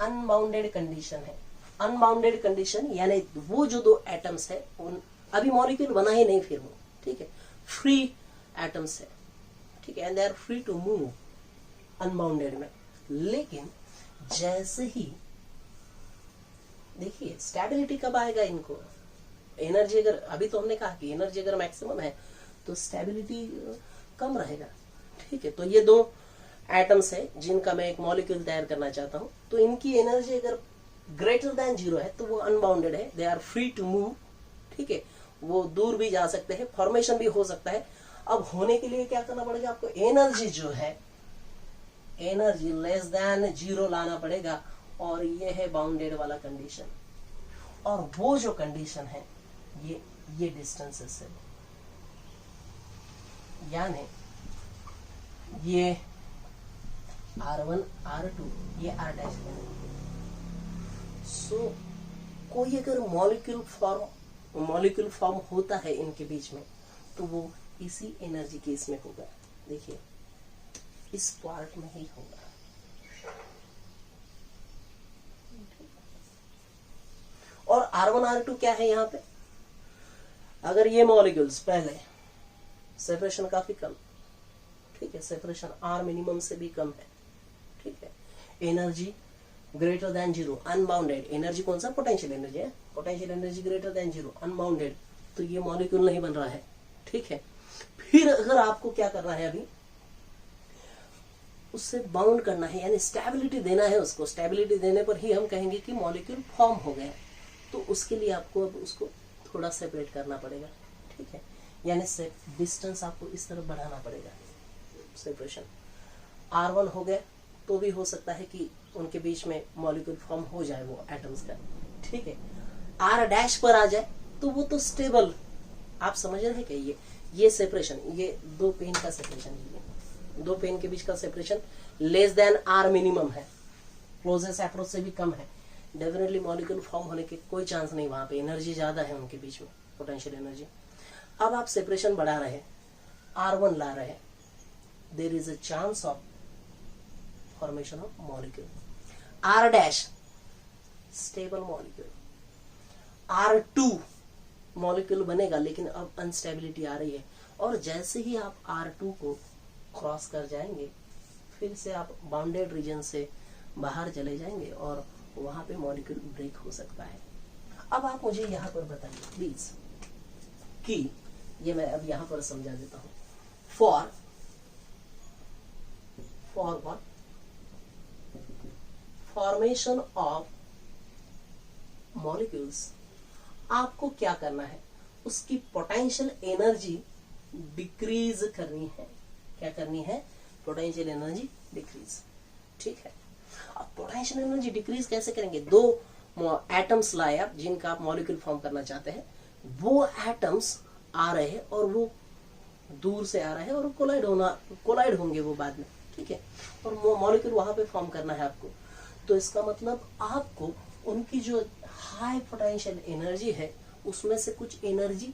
[SPEAKER 1] अनबाउंडेड कंडीशन है। अनबाउंडेड कंडीशन यानी वो जो दो एटम्स है, उन अभी मॉलिक्यूल बना ही नहीं फिर वो, ठीक है, फ्री एटम्स है, ठीक है, and they are free to move unbounded में। लेकिन जैसे ही देखिए स्टेबिलिटी कब आएगा इनको, एनर्जी अगर, अभी तो हमने कहा कि एनर्जी अगर मैक्सिमम है तो स्टेबिलिटी कम रहेगा, ठीक है। तो ये दो एटम्स है जिनका मैं एक मॉलिक्यूल तैयार करना चाहता हूं, तो इनकी एनर्जी अगर ग्रेटर देन 0 है तो वो अनबाउंडेड है, they are free to move, ठीक है। वो दूर भी जा सकते हैं, फॉर्मेशन भी हो सकता है। अब होने के लिए क्या करना पड़ेगा आपको, एनर्जी जो है एनर्जी लेस देन 0 लाना पड़ेगा, और ये है बाउंडेड वाला कंडीशन। और वो जो कंडीशन है ये डिस्टेंसेस है, यानी ये R1 R2 ये R डैश है। सो कोई अगर मॉलिक्यूल फॉर्म होता है इनके बीच में, तो वो इसी एनर्जी केस में होगा। देखिए इस पार्ट में ही होगा। और R1 R2 क्या है यहाँ पे, अगर ये मॉलिक्यूल्स पहले सेपरेशन काफी कम, ठीक है, सेपरेशन R मिनिमम से भी कम है, ठीक है, energy greater than 0, unbounded energy, कौन सा पोटेंशियल एनर्जी है, potential energy greater than 0, unbounded, तो ये मॉलिक्यूल नहीं बन रहा है, ठीक है। फिर अगर आपको क्या करना है, अभी उससे बाउंड करना है, यानी स्टेबिलिटी देना है उसको, स्टेबिलिटी देने पर ही हम कहेंगे कि मॉलिक्यूल फॉर्म हो गया। तो उसके लिए आपको अब उसको थोड़ा सेपरेट करना पड़ेगा, ठीक है, यानी से डिस्टेंस आपको इस तरफ बढ़ाना पड़ेगा। सेपरेशन R1 हो गया तो भी हो सकता है कि उनके बीच में मॉलिक्यूल फॉर्म हो जाए वो एटम्स का, ठीक है। R डैश पर आ जाए तो वो तो स्टेबल, आप समझ रहे हैं क्या, ये सेपरेशन, ये दो पेन का सेपरेशन, दो पेन के बीच का separation less than R minimum है, क्लोजेस्ट अप्रोच से भी कम है, डेफिनेटली मॉलिक्यूल फॉर्म होने के कोई चांस नहीं, वहां पे एनर्जी ज्यादा है उनके बीच में, पोटेंशियल एनर्जी। अब आप सेपरेशन बढ़ा रहे हैं, R1 ला रहे हैं, there is a chance of formation of molecule. R dash stable molecule, R2 molecule बनेगा, लेकिन अब अनस्टेबिलिटी आ रही है, और जैसे ही आप R2 को क्रॉस कर जाएंगे, फिर से आप बाउंडेड रीजन से बाहर चले जाएंगे और वहां पे मॉलिक्यूल ब्रेक हो सकता है। अब आप मुझे यहां पर बताइए प्लीज कि ये मैं अब यहां पर समझा देता हूं। For what, formation of molecules, आपको क्या करना है, उसकी पोटेंशियल एनर्जी डिक्रीज करनी है। क्या करनी है, पोटेंशियल एनर्जी डिक्रीज, ठीक है। अब पोटेंशियल एनर्जी डिक्रीज कैसे करेंगे, दो एटम्स लाए आप जिनका आप मॉलिक्यूल फॉर्म करना चाहते हैं, वो एटम्स आ रहे हैं और वो दूर से आ रहे हैं और कोलाइड होंगे वो बाद में, ठीक है, और मॉलिक्यूल वहां पे फॉर्म करना है आपको। तो इसका मतलब आपको उनकी जो हाई पोटेंशियल एनर्जी है उसमें से कुछ एनर्जी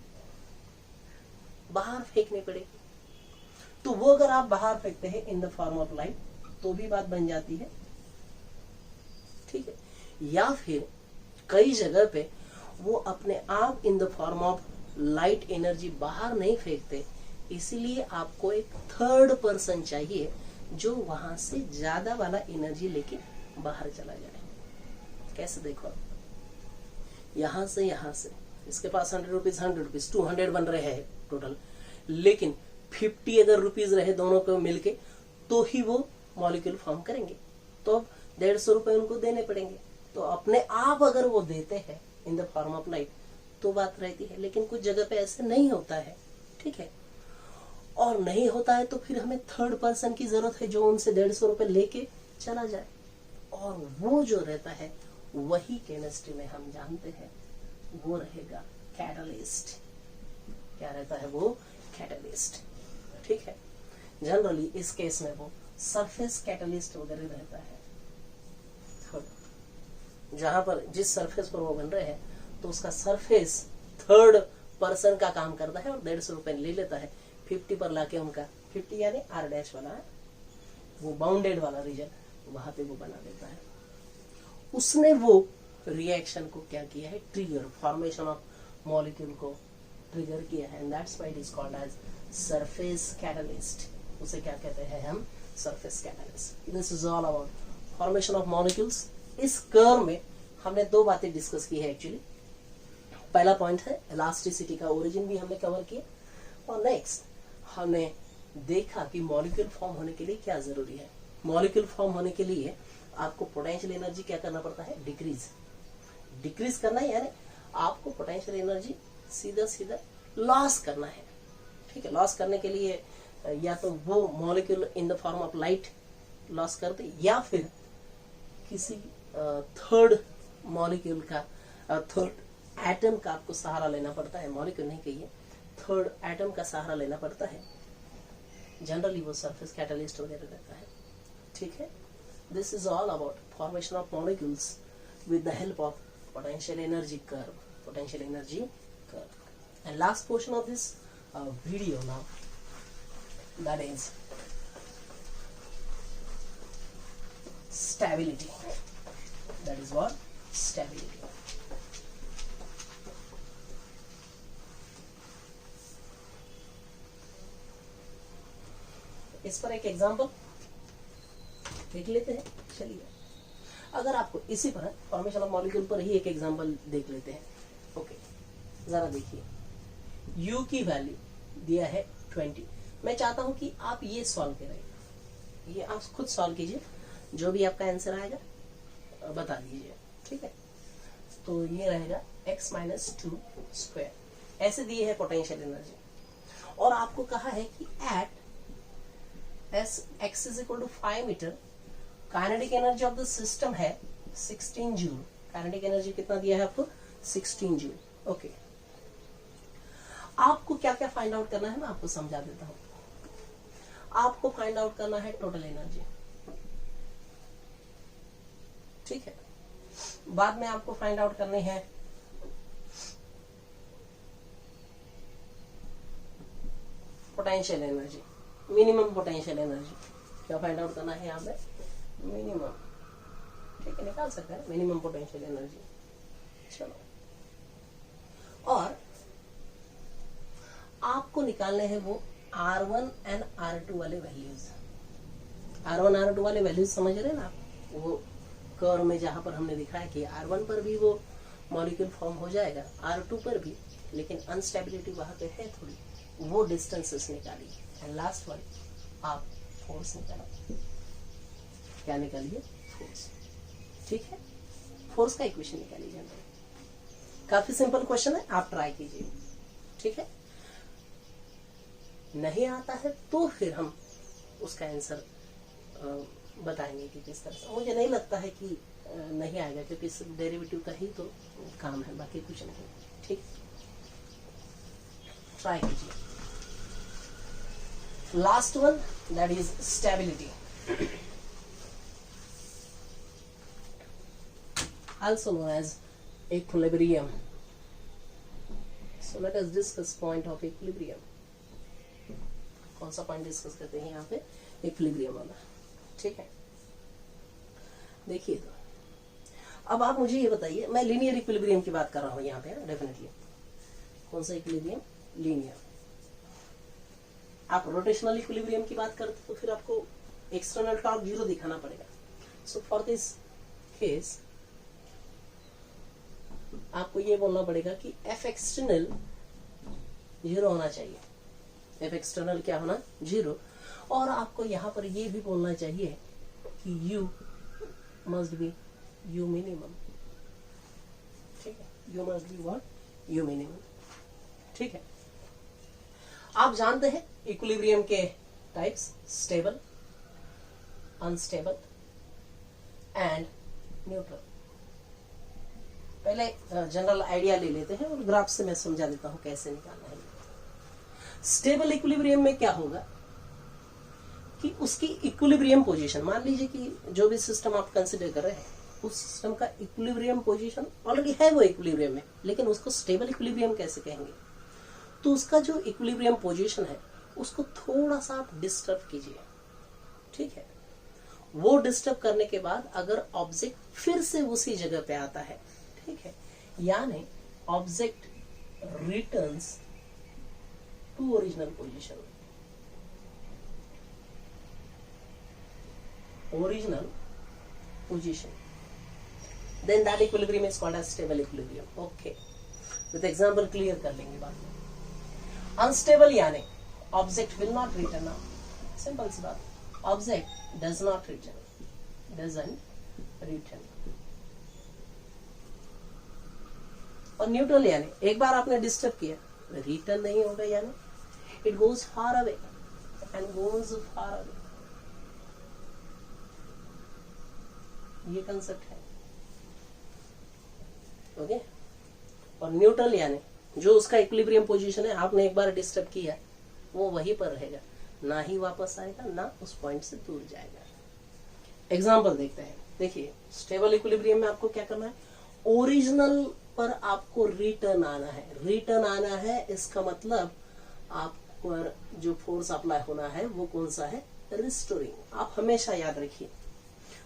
[SPEAKER 1] बाहर फेंकनी पड़ेगी। तो वो अगर आप बाहर फेंकते हैं in the form of light तो भी बात बन जाती है, ठीक है। या फिर कई जगह पे वो अपने आप in the form of light energy बाहर नहीं फेंकते, इसीलिए आपको एक थर्ड पर्सन चाहिए जो वहां से ज्यादा वाला एनर्जी लेके बाहर चला जाए। कैसे, देखो यहां से इसके पास 100 रुपीज 100 रुपीज 200 बन रहे हैं टोटल, लेकिन 50 अगर रुपीज रहे दोनों को मिलके तो ही वो मॉलिक्यूल फॉर्म करेंगे, तो अब 150 रुपए उनको देने पड़ेंगे। तो अपने आप अगर वो देते हैं in the form of light तो बात रहती है, लेकिन कुछ जगह पे ऐसे नहीं होता है, ठीक है। और नहीं होता है तो फिर हमें थर्ड पर्सन की जरूरत है जो उनसे 150 रुपए लेके चला जाए, और वो जो रहता है वही केमिस्ट्री में हम जानते हैं वो रहेगा कैटलिस्ट। क्या रहता है वो, कैटलिस्ट, ठीक है। जनरली इस केस में वो सरफेस कैटलिस्ट वगैरह रहता है, जहां पर जिस सरफेस पर वो बन रहे हैं तो उसका सरफेस थर्ड पर्सन का काम करता है और 150 रुपए ले लेता है। 50 पर लाके उनका 50 यानी R डैश वाला है वो बाउंडेड वाला रीजन, वहां पे वो बना देता है। उसने वो रिएक्शन को क्या किया है, ट्रिगर, फॉर्मेशन ऑफ मॉलिक्यूल को ट्रिगर किया है, and that's why it is called as surface catalyst. उसे क्या कहते हैं हम, surface catalyst. This is all about formation of molecules. इस कर्व में हमने दो बातें डिस्कस की है एक्चुअली। पहला पॉइंट है इलास्टिसिटी का ओरिजिन भी हमने कवर किया, और नेक्स्ट हमने देखा कि मॉलिक्यूल फॉर्म होने के लिए क्या जरूरी है। मॉलिक्यूल फॉर्म होने के लिए आपको पोटेंशियल एनर्जी क्या करना पड़ता है, डिक्रीज करना है, यानी आपको पोटेंशियल एनर्जी सीधा लॉस करना है, ठीक है। लॉस करने के लिए या तो वो molecule in the form of light loss कर दे, या फिर किसी थर्ड मॉलिक्यूल का, थर्ड एटम का आपको सहारा लेना पड़ता है, मॉलिक्यूल नहीं कहिए, थर्ड एटम का सहारा लेना पड़ता है, जनरली वो सरफेस कैटलिस्ट वगैरह रहता है, ठीक है। This is all about formation of molecules with the help of potential energy curve, potential energy curve. And last portion of this video now, that is stability. That is what? Stability. इस पर एक example देख लेते हैं। चलिए, अगर आपको इसी पर फॉर्मेशन ऑफ मॉलिक्यूल पर ही एक एग्जांपल देख लेते हैं। ओके, जरा देखिए, U की वैल्यू दिया है 20। मैं चाहता हूं कि आप ये सॉल्व करें, ये आप खुद सॉल्व कीजिए, जो भी आपका आंसर आएगा बता दीजिए, ठीक है। तो ये रहेगा x माइनस 2 स्क्वायर, ऐसे दिए है पोटेंशियल एनर्जी, और आपको कहा है कि at x is equal to 5 metre kinetic energy of the system है 16 जूल। काइनेटिक एनर्जी कितना दिया है आपको? 16 जूल। ओके, आपको क्या क्या फाइंड आउट करना है मैं आपको समझा देता हूं। आपको फाइंड आउट करना है टोटल एनर्जी, ठीक है। बाद में आपको फाइंड आउट करने हैं potential energy, minimum potential energy. क्या फाइंड आउट करना है यहाँ पे? मिनिमम, ठीक है, निकाल सकते हैं मिनिमम पोटेंशियल एनर्जी। चलो, और आपको निकालने हैं वो R1 एंड R2 वाले वैल्यूज। R1 R2 वाले वैल्यूज समझ रहे हैं ना आप? वो कर्व में जहां पर हमने दिखाया कि R1 पर भी वो मॉलिक्यूल फॉर्म हो जाएगा, R2 पर भी, लेकिन अनस्टेबिलिटी वहां पे है थोड़ी, वो डिस्टेंसेस निकालिए। एंड लास्ट वन, आप फोर्स निकालिए। क्या निकालिए? फोर्स, ठीक है। फोर्स का इक्वेशन निकालिए। काफी सिंपल क्वेश्चन है, आप ट्राई कीजिए, ठीक है। नहीं आता है तो फिर हम उसका आंसर बताएंगे कि किस तरह से। मुझे नहीं लगता है कि नहीं आएगा, क्योंकि सिर्फ डेरिवेटिव का ही तो काम है, बाकी कुछ नहीं, ठीक। ट्राई कीजिए। Last one, that is stability, also known as equilibrium. So let us discuss point of equilibrium. कौन सा पॉइंट डिस्कस करते हैं यहाँ पे? इक्विलिब्रियम वाला, ठीक है। देखिए, तो अब आप मुझे ये बताइए, मैं लीनियर इक्विलिब्रियम की बात कर रहा हूँ यहाँ पे, डेफिनेटली। कौन सा इक्विलिब्रियम? लीनियर। आप रोटेशनल इक्विलिब्रियम की बात करते तो फिर आपको एक्सटर्नल टॉर्क 0 दिखाना पड़ेगा। सो फॉर दिस केस आपको ये बोलना पड़ेगा कि F एक्सटर्नल 0 होना चाहिए। F एक्सटर्नल क्या होना? 0। और आपको यहाँ पर ये भी बोलना चाहिए कि U must be U minimum, ठीक है। U must be what? U minimum, ठीक है। आप जानते हैं इक्विलिब्रियम के types, stable, unstable and neutral. पहले जनरल आइडिया ले लेते हैं और ग्राफ से मैं समझा देता हूं कैसे निकालना है। स्टेबल इक्विलिब्रियम में क्या होगा कि उसकी इक्विलिब्रियम पोजीशन, मान लीजिए कि जो भी सिस्टम आप कंसिडर कर रहे हैं उस सिस्टम का इक्विलिब्रियम पोजीशन ऑलरेडी है वो इक्विलिब्रियम में, लेकिन उसको स्टेबल इक्विलिब्रियम कैसे कहेंगे? तो उसका जो इक्विलिब्रियम पोजीशन है उसको थोड़ा सा आप डिस्टर्ब कीजिए, ठीक है। वो डिस्टर्ब करने के बाद अगर ऑब्जेक्ट फिर से उसी जगह पे आता है, ठीक है, यानी object returns to original position, original position, then that equilibrium is called as stable equilibrium. Okay, with example clear कर लेंगे बात में। Unstable यानी object will not return now, simple सी बात, object does not return, doesn't return। और neutral यानी एक बार आपने डिस्टर्ब किया रिटर्न नहीं होगा, यानी it goes far away and goes far away, ये कंसेप्ट है। ओके, और न्यूट्रल यानी जो उसका इक्विलिब्रियम पोजीशन है, आपने एक बार डिस्टर्ब किया वो वहीं पर रहेगा, ना ही वापस आएगा ना उस पॉइंट से दूर जाएगा। एग्जांपल देखते हैं। देखिए, स्टेबल इक्विलिब्रियम में आपको क्या करना है, ओरिजिनल पर आपको रिटर्न आना है। रिटर्न आना है इसका मतलब आप पर जो फोर्स अप्लाई होना है वो कौन सा है, रिस्टोरिंग। आप हमेशा याद रखिए,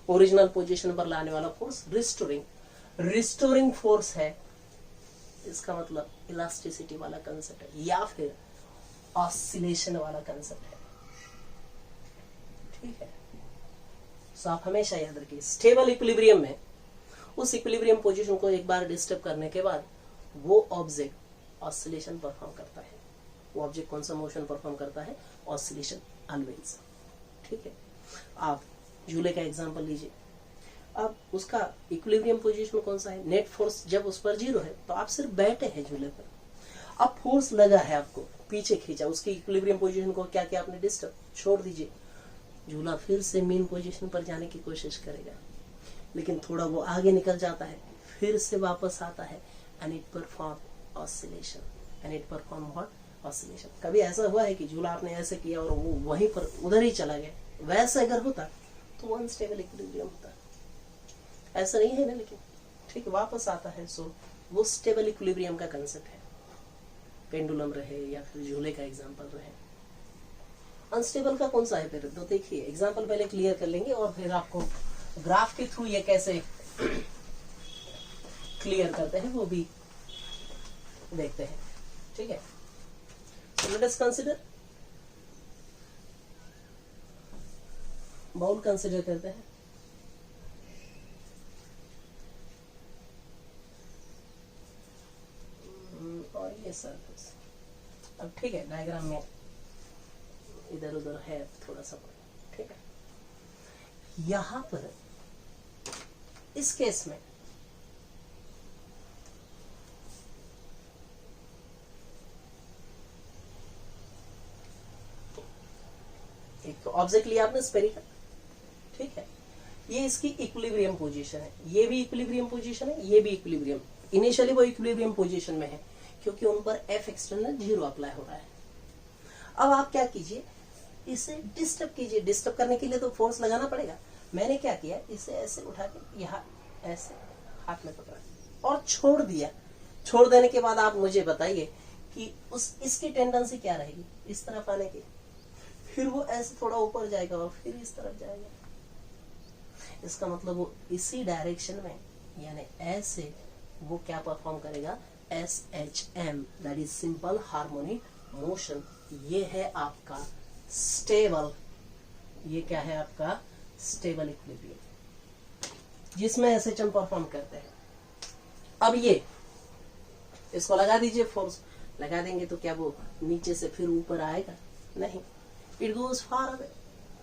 [SPEAKER 1] ओरिजिनल पोजीशन पर लाने वाला फोर्स रिस्टोरिंग, रिस्टोरिंग फोर्स है। इसका मतलब इलास्टिसिटी वाला कंसेप्ट है या फिर ऑसिलेशन वाला कंसेप्ट है। ठीक है, सो आप हमेशा याद रखिए, स्टेबल इक्विलिब्रियम में उस इक्विलिब्रियम पोजीशन को एक बार डिस्टर्ब करने के बाद वो ऑब्जेक्ट ऑसिलेशन परफॉर्म करता है। वो ऑब्जेक्ट कौन सा मोशन परफॉर्म करता है, ऑसिलेशन ऑलवेज। ठीक है, आप झूले का एग्जांपल लीजिए। अब उसका इक्विलिब्रियम पोजीशन कौन सा है, नेट फोर्स जब उस पर 0 है तो आप सिर्फ बैठे हैं झूले पर। अब फोर्स लगा है, आपको पीछे खींचा, उसकी इक्विलिब्रियम पोजीशन को क्या किया आपने, डिस्टर्ब, छोड़ दीजिए। झूला फिर से मेन पोजीशन पर जाने की कोशिश करेगा, लेकिन थोड़ा वो आगे निकल जाता है, फिर से वापस आता है, and it perform oscillation, and it perform what, oscillation. कभी ऐसा हुआ है कि झूला आपने ऐसे किया और वो वहीं पर उधर ही चला गया? वैसा अगर होता तो अनस्टेबल इक्विलिब्रियम होता, ऐसा नहीं है ना। लेकिन ठीक, वापस आता है। सो वो स्टेबल इक्विलिब्रियम का कंसेप्ट है, पेंडुलम रहे या फिर झूले का एग्जांपल रहे। अनस्टेबल का कौन सा है फिर, तो देखिए एग्जांपल पहले क्लियर कर लेंगे और फिर आपको ग्राफ के थ्रू ये कैसे क्लियर करते हैं वो भी देखते हैं। ठीक है, so let us consider, bowl consider करते हैं। और ये सरफेस, अब ठीक है, डायग्राम में इधर उधर है थोड़ा सा। ठीक है, यहां पर इस केस में एक ऑब्जेक्ट लिया आपने स्फेरिकल। ठीक है, ये इसकी इक्विलिब्रियम पोजीशन है, ये भी इक्विलिब्रियम पोजीशन है, ये भी इक्विलिब्रियम। इनिशियली वो इक्विलिब्रियम पोजीशन में है क्योंकि उन पर एफ एक्सटर्नल 0 अप्लाई हो रहा है। अब आप क्या कीजिए, इसे डिस्टर्ब कीजिए। डिस्टर्ब करने के लिए तो फोर्स लगाना पड़ेगा। मैंने क्या किया, इसे ऐसे उठा के यहाँ ऐसे हाथ में पकड़ा और छोड़ दिया। छोड़ देने के बाद आप मुझे बताइए कि इसकी टेंडेंसी क्या रहेगी, इस तरफ आने की। फिर वो ऐसे थोड़ा ऊपर जाएगा और फिर इस तरफ जाएगा। इसका मतलब वो इसी डायरेक्शन में, यानी ऐसे वो क्या परफॉर्म करेगा, SHM, that is simple harmonic motion. ये है आपका स्टेबल, ये क्या है आपका स्टेबल इक्विलिब्रियम, जिसमें SHM परफॉर्म करते हैं। अब ये इसको लगा दीजिए, फोर्स लगा देंगे तो क्या वो नीचे से फिर ऊपर आएगा? नहीं, इट गोज फार अवे।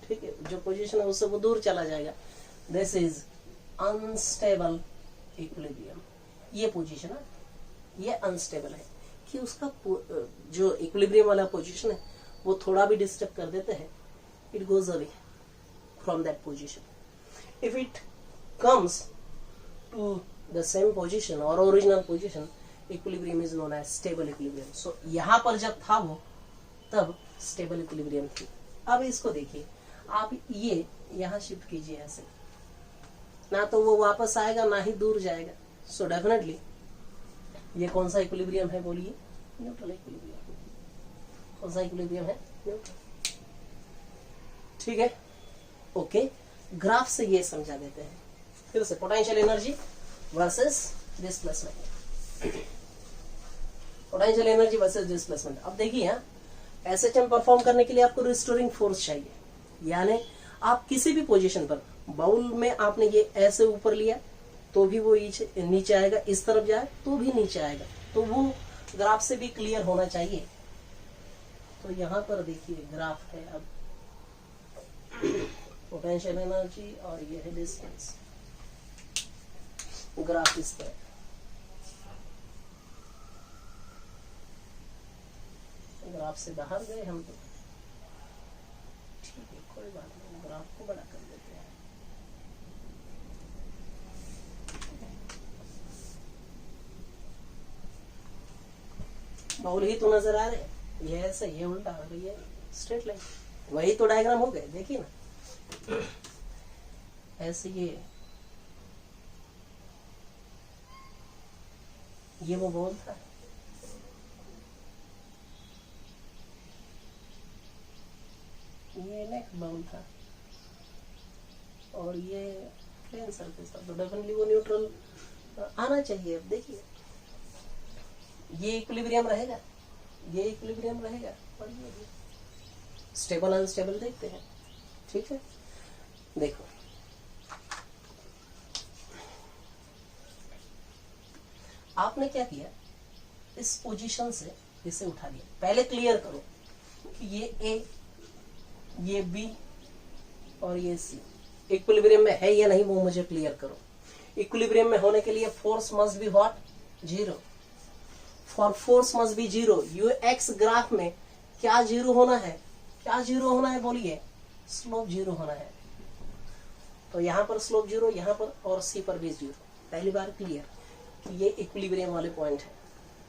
[SPEAKER 1] ठीक है, जो पोजीशन है उससे वो दूर चला जाएगा। This is unstable equilibrium. ये पोजीशन है, ये अनस्टेबल है कि उसका जो इक्विलिब्रियम वाला पोजीशन है वो थोड़ा भी डिस्टर्ब कर देते हैं, it goes away from that position. If it comes to the same position और original position, equilibrium is known as stable equilibrium. So यहां पर जब था वो, तब स्टेबल इक्विलिब्रियम थी। अब इसको देखिए, आप ये यहां शिफ्ट कीजिए ऐसे, ना तो वो वापस आएगा ना ही दूर जाएगा। सो डेफिनेटली ये कौन सा इक्विलिब्रियम है, बोलिए? Neutral equilibrium. कौन सा इक्विलिब्रियम है? न्यूट्रल। ठीक है, ओके। ग्राफ से ये समझा देते हैं फिर से, potential energy versus displacement. Potential energy versus displacement. अब देखिए, यहाँ SHM परफॉर्म करने के लिए आपको रिस्टोरिंग फोर्स चाहिए, यानी आप किसी भी पोजीशन पर, बाउल में आपने ये ऐसे ऊपर लिया तो भी वो नीचे आएगा, इस तरफ जाए तो भी नीचे आएगा। तो वो ग्राफ से भी क्लियर होना चाहिए। तो यहां पर देखिए ग्राफ है, अब पोटेंशियल एनर्जी और ये है डिस्टेंस। ग्राफ इस तरह, ग्राफ से बाहर गए हम तो, ठीक है कोई बात नहीं, ग्राफ को बड़ा कर देते हैं। बाउल ही तो नजर आ रहे हैं, ये ऐसे, ये उल्टा और ये स्ट्रेट लाइन, वही तो डायग्राम हो गए, देखिए ना ऐसे ये वो बॉल था, ये नेक्स्ट बाउल था और ये प्लेन सरफेस था, तो डेफिनेटली वो न्यूट्रल आना चाहिए। अब देखिए ये इक्विलिब्रियम रहेगा, ये इक्विलिब्रियम रहेगा और ये स्टेबल अनस्टेबल देखते हैं, ठीक है। देखो आपने क्या किया, इस पोजीशन से इसे उठा दिया। पहले क्लियर करो कि ये ए, ये बी और ये सी इक्विलिब्रियम में है या नहीं, वो मुझे क्लियर करो। इक्विलिब्रियम में होने के लिए force must be what, zero. For force must be zero, you x graph में क्या जीरो होना है, क्या जीरो होना है बोलिए, स्लोप जीरो होना है। तो यहां पर स्लोप जीरो, यहां पर और सी पर भी जीरो। पहली बार क्लियर कि ये इक्विलिब्रियम वाले पॉइंट है।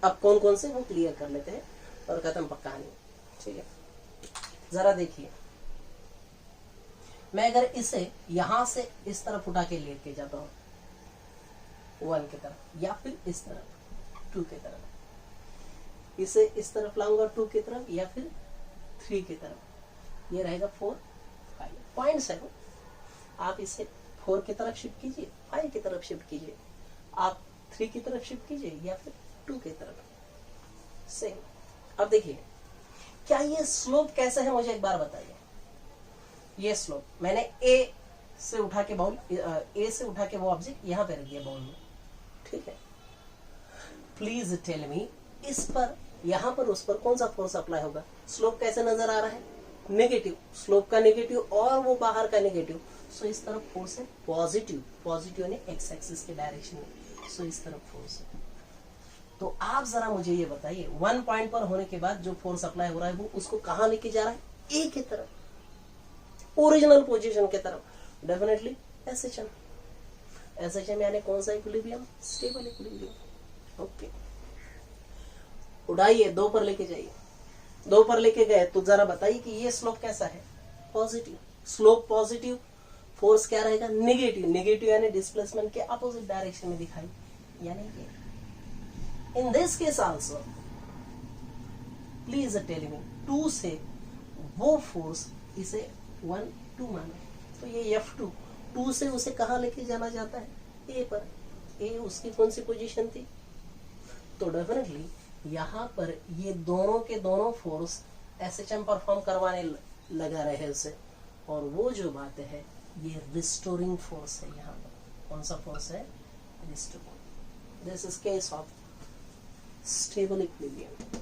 [SPEAKER 1] अब कौन कौन से वो क्लियर कर लेते हैं और खत्म पक्का नहीं, ठीक है। जरा देखिए, मैं अगर इसे यहां से इस तरफ उठा के लेके जाता हूं, 1 की तरफ, या फिर इस तरफ 2 की तरफ, इसे इस तरफ लाऊंगा 2 की तरफ या फिर 3 की तरफ, ये रहेगा 4 5 पॉइंट्स है। आप इसे 4 की तरफ शिफ्ट कीजिए, 5 की तरफ शिफ्ट कीजिए, आप 3 की तरफ शिफ्ट कीजिए या फिर 2 की तरफ, सेम। अब देखिए क्या ये स्लोप कैसा है, मुझे एक बार बताइए। ये स्लोप मैंने ए से उठा के बाउल, ए से उठा के वो ऑब्जेक्ट यहां पे रख दिया बाउल में, ठीक है। प्लीज टेल मी, इस पर, यहां पर, उस पर कौन सा फोर्स अप्लाई होगा। स्लोप कैसे नजर आ रहा है, नेगेटिव, स्लोप का नेगेटिव और वो बाहर का नेगेटिव। सो इस तरफ फोर्स है पॉजिटिव, पॉजिटिव यानी एक्स एक्सिस के डायरेक्शन में, सो इस तरफ फोर्स है। तो आप जरा मुझे ये बताइए, 1 पॉइंट पर होने के बाद जो फोर्स अप्लाई हो रहा है वो उसको कहां लेके जा रहा है, ए की तरफ, ओरिजिनल पोजीशन की तरफ। डेफिनेटली एसएचएम, एसएचएम यानी कौन सा इक्विलिब्रियम, स्टेबल इक्विलिब्रियम। ओके, उड़ाइए, 2 पर लेके जाइए। 2 पर लेके गए तो जरा बताइए कि ये स्लोप कैसा है, पॉजिटिव। स्लोप पॉजिटिव, फोर्स क्या रहेगा, नेगेटिव। नेगेटिव यानी डिस्प्लेसमेंट के अपोजिट डायरेक्शन में दिखाई, यानी ये। In this case also please tell me, 2 से वो फोर्स, इसे 1 2 माने, तो ये F2, 2 से उसे कहां लेके जाना जाता है, ए पर। ए उसकी कौन सी पोजीशन थी, तो डेफिनेटली यहां पर ये दोनों के दोनों फोर्स एसएचएम परफॉर्म करवाने लगा रहे उसे, और वो जो बात है ये रिस्टोरिंग फोर्स है। यहाँ पर कौन सा फोर्स है, restoring. This is case of stable equilibrium.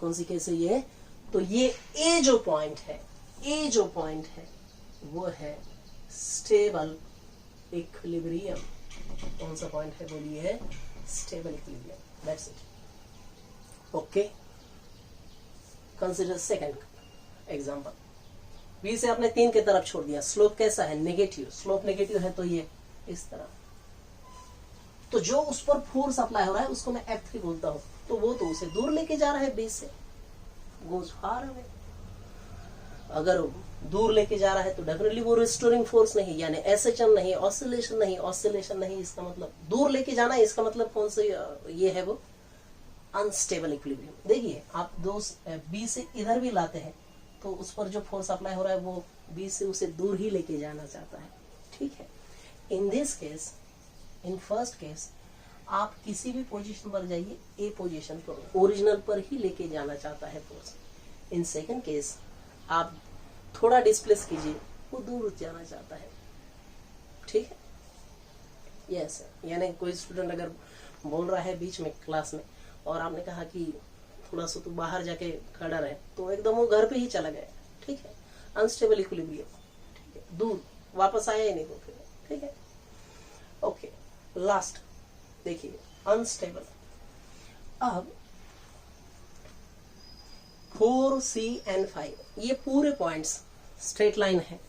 [SPEAKER 1] कौन सी केस है ये, तो ये ए जो पॉइंट है, ए जो पॉइंट है वो है स्टेबल इक्विलिब्रियम। कौन सा पॉइंट है बोलिए, stable equilibrium. That's it. Okay, consider second example. B से आपने 3 की तरफ छोड़ दिया, स्लोप कैसा है, नेगेटिव। स्लोप नेगेटिव है तो ये इस तरह, तो जो उस पर फोर्स अप्लाई हो रहा है उसको मैं F3 बोलता हूं, तो वो तो उसे दूर लेके जा रहा है बेस से, गोज फार अवे। अगर दूर लेके जा रहा है तो डेफिनेटली वो रिस्टोरिंग फोर्स नहीं, यानी एसएचएम नहीं, ऑसिलेशन नहीं, ऑसिलेशन नहीं। इसका मतलब दूर लेके जाना है, इसका मतलब कौन सा ये है, वो अनस्टेबल इक्विलिब्रियम। देखिए आप बी से इधर भी लाते हैं तो उस पर जो फोर्स अप्लाई हो रहा है वो बी से उसे दूर ही लेके जाना चाहता है, ठीक है। इन this case, in first case आप किसी भी पोजीशन पर जाइए, ए पोजीशन पर, ओरिजिनल पर ही लेके जाना चाहता है फोर्स। इन सेकंड केस आप थोड़ा डिस्प्लेस कीजिए, वो दूर जाना चाहता है, ठीक है। यस, यानी कोई स्टूडेंट अगर बोल रहा है बीच में क्लास में और आपने कहा कि थोड़ा सा तो बाहर जाके खड़ा रहे, तो एकदम वो घर पे ही चला गया, ठीक है। अनस्टेबल इक्विलिब्रियम, ठीक है, दूर, वापस आया ही नहीं वो फिर, ठीक है। ओके, लास्ट देखिए, अनस्टेबल। अब 4 C and 5 ये पूरे पॉइंट्स स्ट्रेट लाइन है,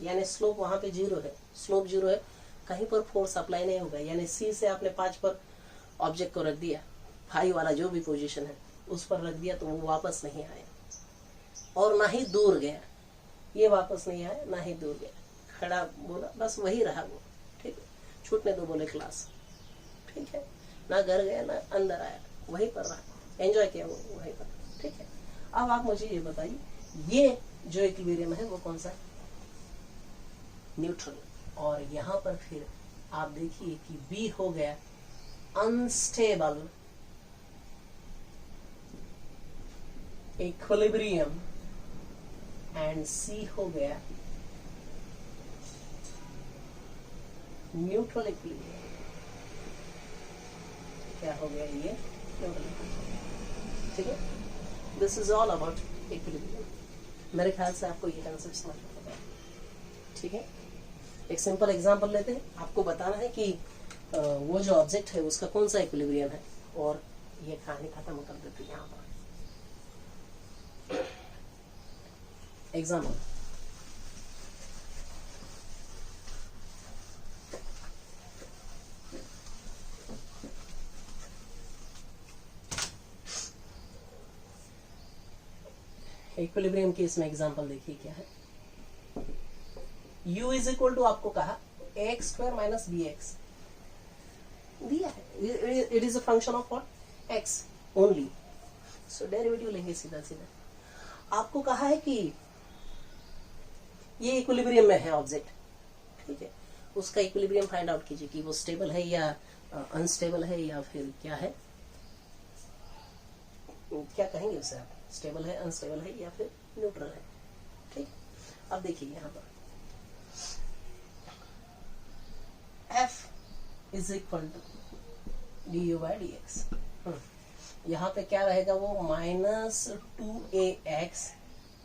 [SPEAKER 1] यानी स्लोप वहां पे 0 है, स्लोप 0 है, कहीं पर फोर्स अप्लाई नहीं होगा। यानी C से आपने 5 पर ऑब्जेक्ट को रख दिया, फाई वाला जो भी पोजीशन है उस पर रख दिया तो वो वापस नहीं आया और ना ही दूर गया, ये वापस नहीं आया ना ही दूर गया, खड़ा बोला बस वही रहा वो, ठीक है। छूटने दो बोले क्लास, ठीक है, ना घर गया ना अंदर आया, वहीं पर रहा, एंजॉय किया वो वहीं पर, ठीक है। अब आप मुझे ये बताइए ये जो इक्विलिब्रियम है वो कौन सा है? न्यूट्रल। और यहां पर फिर आप देखिए कि बी हो गया अनस्टेबल इक्विलिब्रियम एंड सी हो गया न्यूट्रल इक्विलिब्रियम। क्या हो गया ये? न्यूट्रल इक्विलिब्रियम, ठीक है। This is all about equilibrium. मेरे ख्याल से आपको ये कंसेप्ट समझ में आता है, ठीक है। एक सिंपल एग्जांपल लेते हैं, आपको बताना है कि वो जो ऑब्जेक्ट है उसका कौन सा इक्विलिब्रियम है और ये कहानी खत्म कर देते हैं यहाँ पर। एग्जाम्पल, इक्विलिब्रियम के इसमें एग्जांपल देखिए क्या है। u इज इक्वल टू आपको कहा ax स्क्वायर माइनस bx दिया है, it is a function of what? x only. So derivative लेंगे सीधा सीधा। आपको कहा है कि ये इक्विलिब्रियम में है ऑब्जेक्ट, ठीक है, उसका इक्विलिब्रियम फाइंड आउट कीजिए कि वो स्टेबल है या अनस्टेबल है या फिर क्या है, क्या कहेंगे उसे आप? स्टेबल है, अनस्टेबल है या फिर न्यूट्रल है, ठीक। अब देखिए यहां पर f is equal to D U by D X. यहाँ पे क्या रहेगा वो? माइनस 2ax,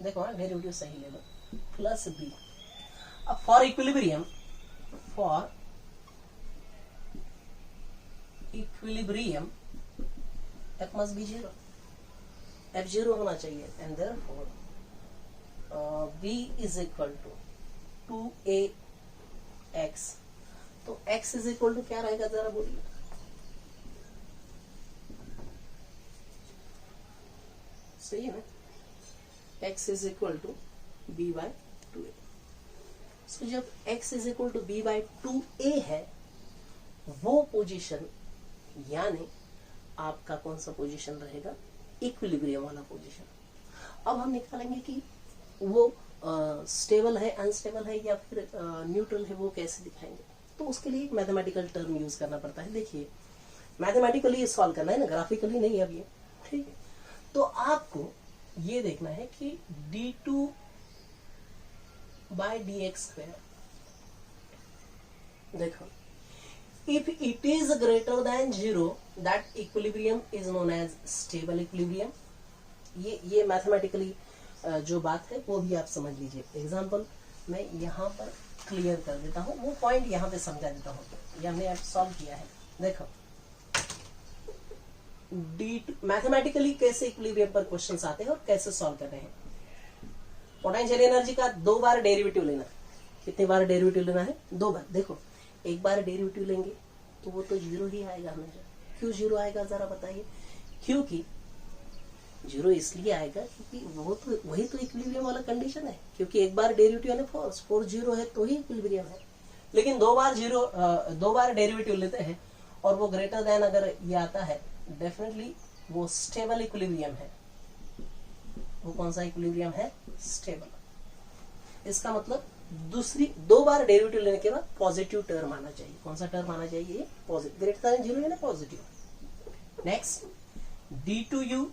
[SPEAKER 1] देखो हाँ डेरिवेटिव सही ले लो, प्लस b। अब for equilibrium f must be 0, f 0 होना चाहिए and therefore b is equal to 2ax। तो x इज इक्वल टू क्या रहेगा जरा बोलिए? सही है ना? x is equal to b by 2a। So जब x is equal to b by 2a है वो पोजीशन, यानी आपका कौन सा पोजीशन रहेगा? इक्विलिब्रियम वाला पोजीशन। अब हम निकालेंगे कि वो स्टेबल है, अनस्टेबल है या फिर न्यूट्रल है, वो कैसे दिखाएंगे? तो उसके लिए एक मैथमेटिकल टर्म यूज करना पड़ता है। देखिए मैथमेटिकली सॉल्व करना है ना, ग्राफिकली नहीं अब ये, ठीक है। तो आपको ये देखना है कि d2 बाय dx स्क्वायर, देखो if it is greater than 0 that equilibrium is known as stable equilibrium। ये मैथमेटिकली जो बात है वो भी आप समझ लीजिए। एग्जांपल मैं यहाँ पर क्लियर कर देता हूँ, वो पॉइंट यहाँ पे समझा देता हूँ, ये हमने अब सॉल्व किया है। देखो D2 मैथमेटिकली कैसे इक्विलिब्रियम पर क्वेश्चंस आते हैं और कैसे सॉल्व कर रहे हैं। पोटेंशियल एनर्जी का 2 बार डेरिवेटिव लेना। कितनी बार डेरिवेटिव लेना है? 2 बार। देखो एक बार डेरिवेटिव लेंगे तो वो तो 0 ही आएगा हमेशा। क्यों 0 आएगा जरा बताइए? क्योंकि 0 इसलिए आएगा क्योंकि वो तो वही तो इक्विलिब्रियम वाला कंडीशन है, क्योंकि एक बार डेरिवेटिव यानी फोर्स 0 है तो ही इक्विलिब्रियम है। लेकिन 2 बार डेरिवेटिव लेते हैं और वो ग्रेटर देन अगर ये आता है, डेफिनेटली वो स्टेबल इक्विलिब्रियम है। वो कौन सा इक्विलिब्रियम है? स्टेबल। इसका मतलब 2 बार डेरिवेटिव लेने के बाद पॉजिटिव टर्म आना चाहिए। कौन सा टर्म आना चाहिए? पॉजिटिव, ग्रेटर देन 0 यानी positive. Next d2u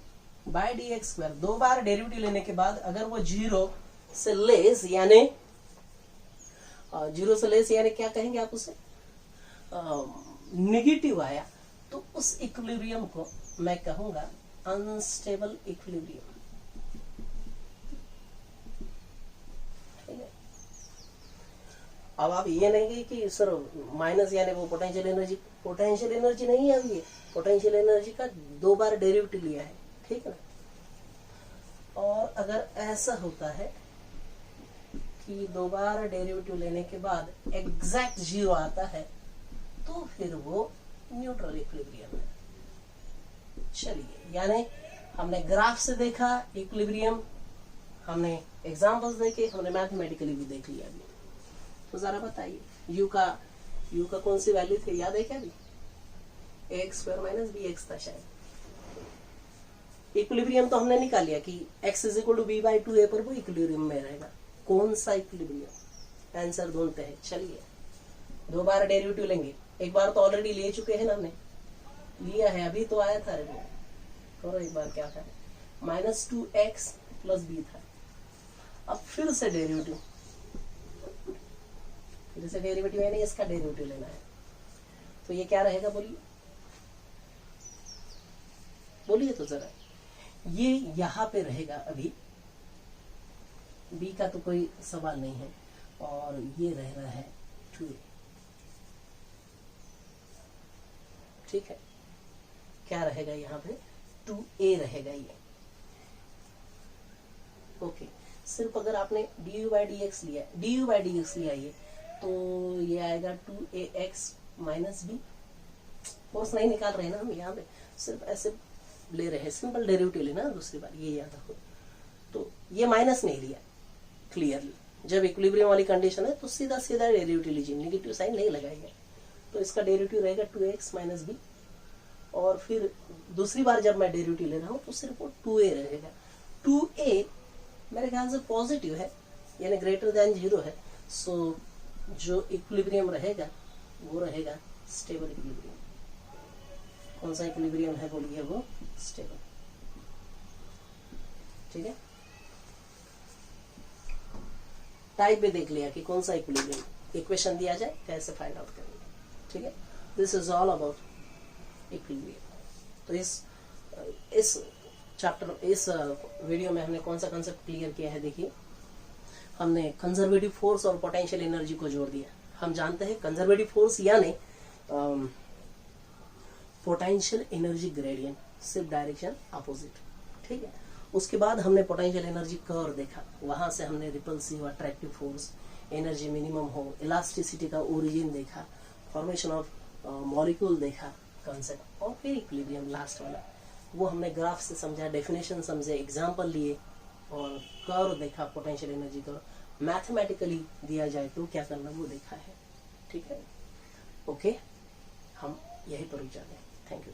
[SPEAKER 1] by dx square, 2 बार डेरिवेटिव लेने के बाद अगर वो 0 से लेस यानी क्या कहेंगे आप उसे? नेगेटिव आया तो उस इक्विलिब्रियम को मैं कहूंगा अनस्टेबल इक्विलिब्रियम। ठीक है। अब आप ये नहीं कि सर माइनस यानी वो पोटेंशियल एनर्जी नहीं है। अभी पोटेंशियल एनर्जी का 2 बार डेरिवेटिव लिया है, ठीक है ना। और अगर ऐसा होता है कि 2 बार डेरिवेटिव लेने के बाद एग्जैक्ट 0 आता है तो फिर वो न्यूट्रल इक्विलिब्रियम है। चलिए, यानी हमने ग्राफ से देखा इक्विलिब्रियम, हमने एग्जांपल्स देखे, हमने मैथमेटिकली भी देख लिया अभी। तो जरा बताइए यू का कौन सी वैल्यू थी, याद है क्या अभी? ax square minus B X था शायद। इक्विलिब्रियम तो हमने निकाल लिया कि x is equal to B by two A पर वो इक्विलिब्रियम में रहेगा। कौन सा इक्विलिब्रियम? आंसर ढूंढते हैं। चलिए, दो बार डेरिवेटिव लेंगे, एक बार तो ऑलरेडी ले चुके हैं ना, हमने लिया है, अभी तो आया था। करो एक बार क्या था, minus two X plus B था। अब फिर से डेरिवेटिव, यानी इसका डेरिवेटिव लेना है। तो ये क्या रहेगा, बोलिए तो जरा। ये यहां पे रहेगा अभी, बी का तो कोई सवाल नहीं है, और ये रह रहा है 2a। ठीक है, क्या रहेगा यहाँ पे? 2a रहेगा ये। ओके, सिर्फ अगर आपने du by dx लिया ये, तो ये आएगा 2ax माइनस बी। फोर्स नहीं निकाल रहे ना हम यहाँ पे, सिर्फ ऐसे ले रहे हैं, सिंपल डेरिवेटिव लेना दूसरी बार, ये याद रखो। तो ये माइनस नहीं लिया क्लियरली, जब इक्विलिब्रियम वाली कंडीशन है तो सीधा डेरिवेटिव लीजिए, नेगेटिव साइन नहीं लगाइए। तो इसका डेरिवेटिव रहेगा 2x माइनस बी, और फिर दूसरी बार जब मैं डेरिवेटिव ले रहा हूँ तो सिर्फ वो 2a रहेगा। 2a मेरे ख्याल से पॉजिटिव है, यानी ग्रेटर देन 0 है। सो जो इक्विलिब्रियम रहेगा वो रहेगा स्टेबल इक्विलिब्रियम। कौन सा इक्विलिब्रियम है बोलिए? वो स्टेबल। ठीक है, टाइप भी देख लिया कि कौन सा इक्विलिब्रियम, इक्वेशन दिया जाए कैसे फाइंड आउट करेंगे। ठीक है, this is all about equilibrium. तो इस चैप्टर, इस वीडियो में हमने कौन सा कंसेप्ट क्लियर किया है? देखिए, हमने कंजर्वेटिव फोर्स और पोटेंशियल एनर्जी को जोड़ दिया। हम जानते हैं कंजर्वेटिव फोर्स यानी पोटेंशियल एनर्जी ग्रेडियंट, सिर्फ डायरेक्शन अपोजिट। ठीक है, उसके बाद हमने पोटेंशियल एनर्जी कर्व देखा, वहां से हमने repulsive, attractive force, energy minimum हो, इलास्टिसिटी का ओरिजिन देखा, फॉर्मेशन ऑफ मॉलिक्यूल देखा कंसेप्ट, और फिर इक्विलिब्रियम लास्ट वाला, वो हमने ग्राफ से समझा, डेफिनेशन समझे, एग्जाम्पल लिए, और कर्व देखा, पोटेंशियल एनर्जी कर्व मैथमेटिकली दिया जाए तो क्या करना वो देखा है। ठीक है, ओके, हम यही पर रुक जाते हैं। Thank you.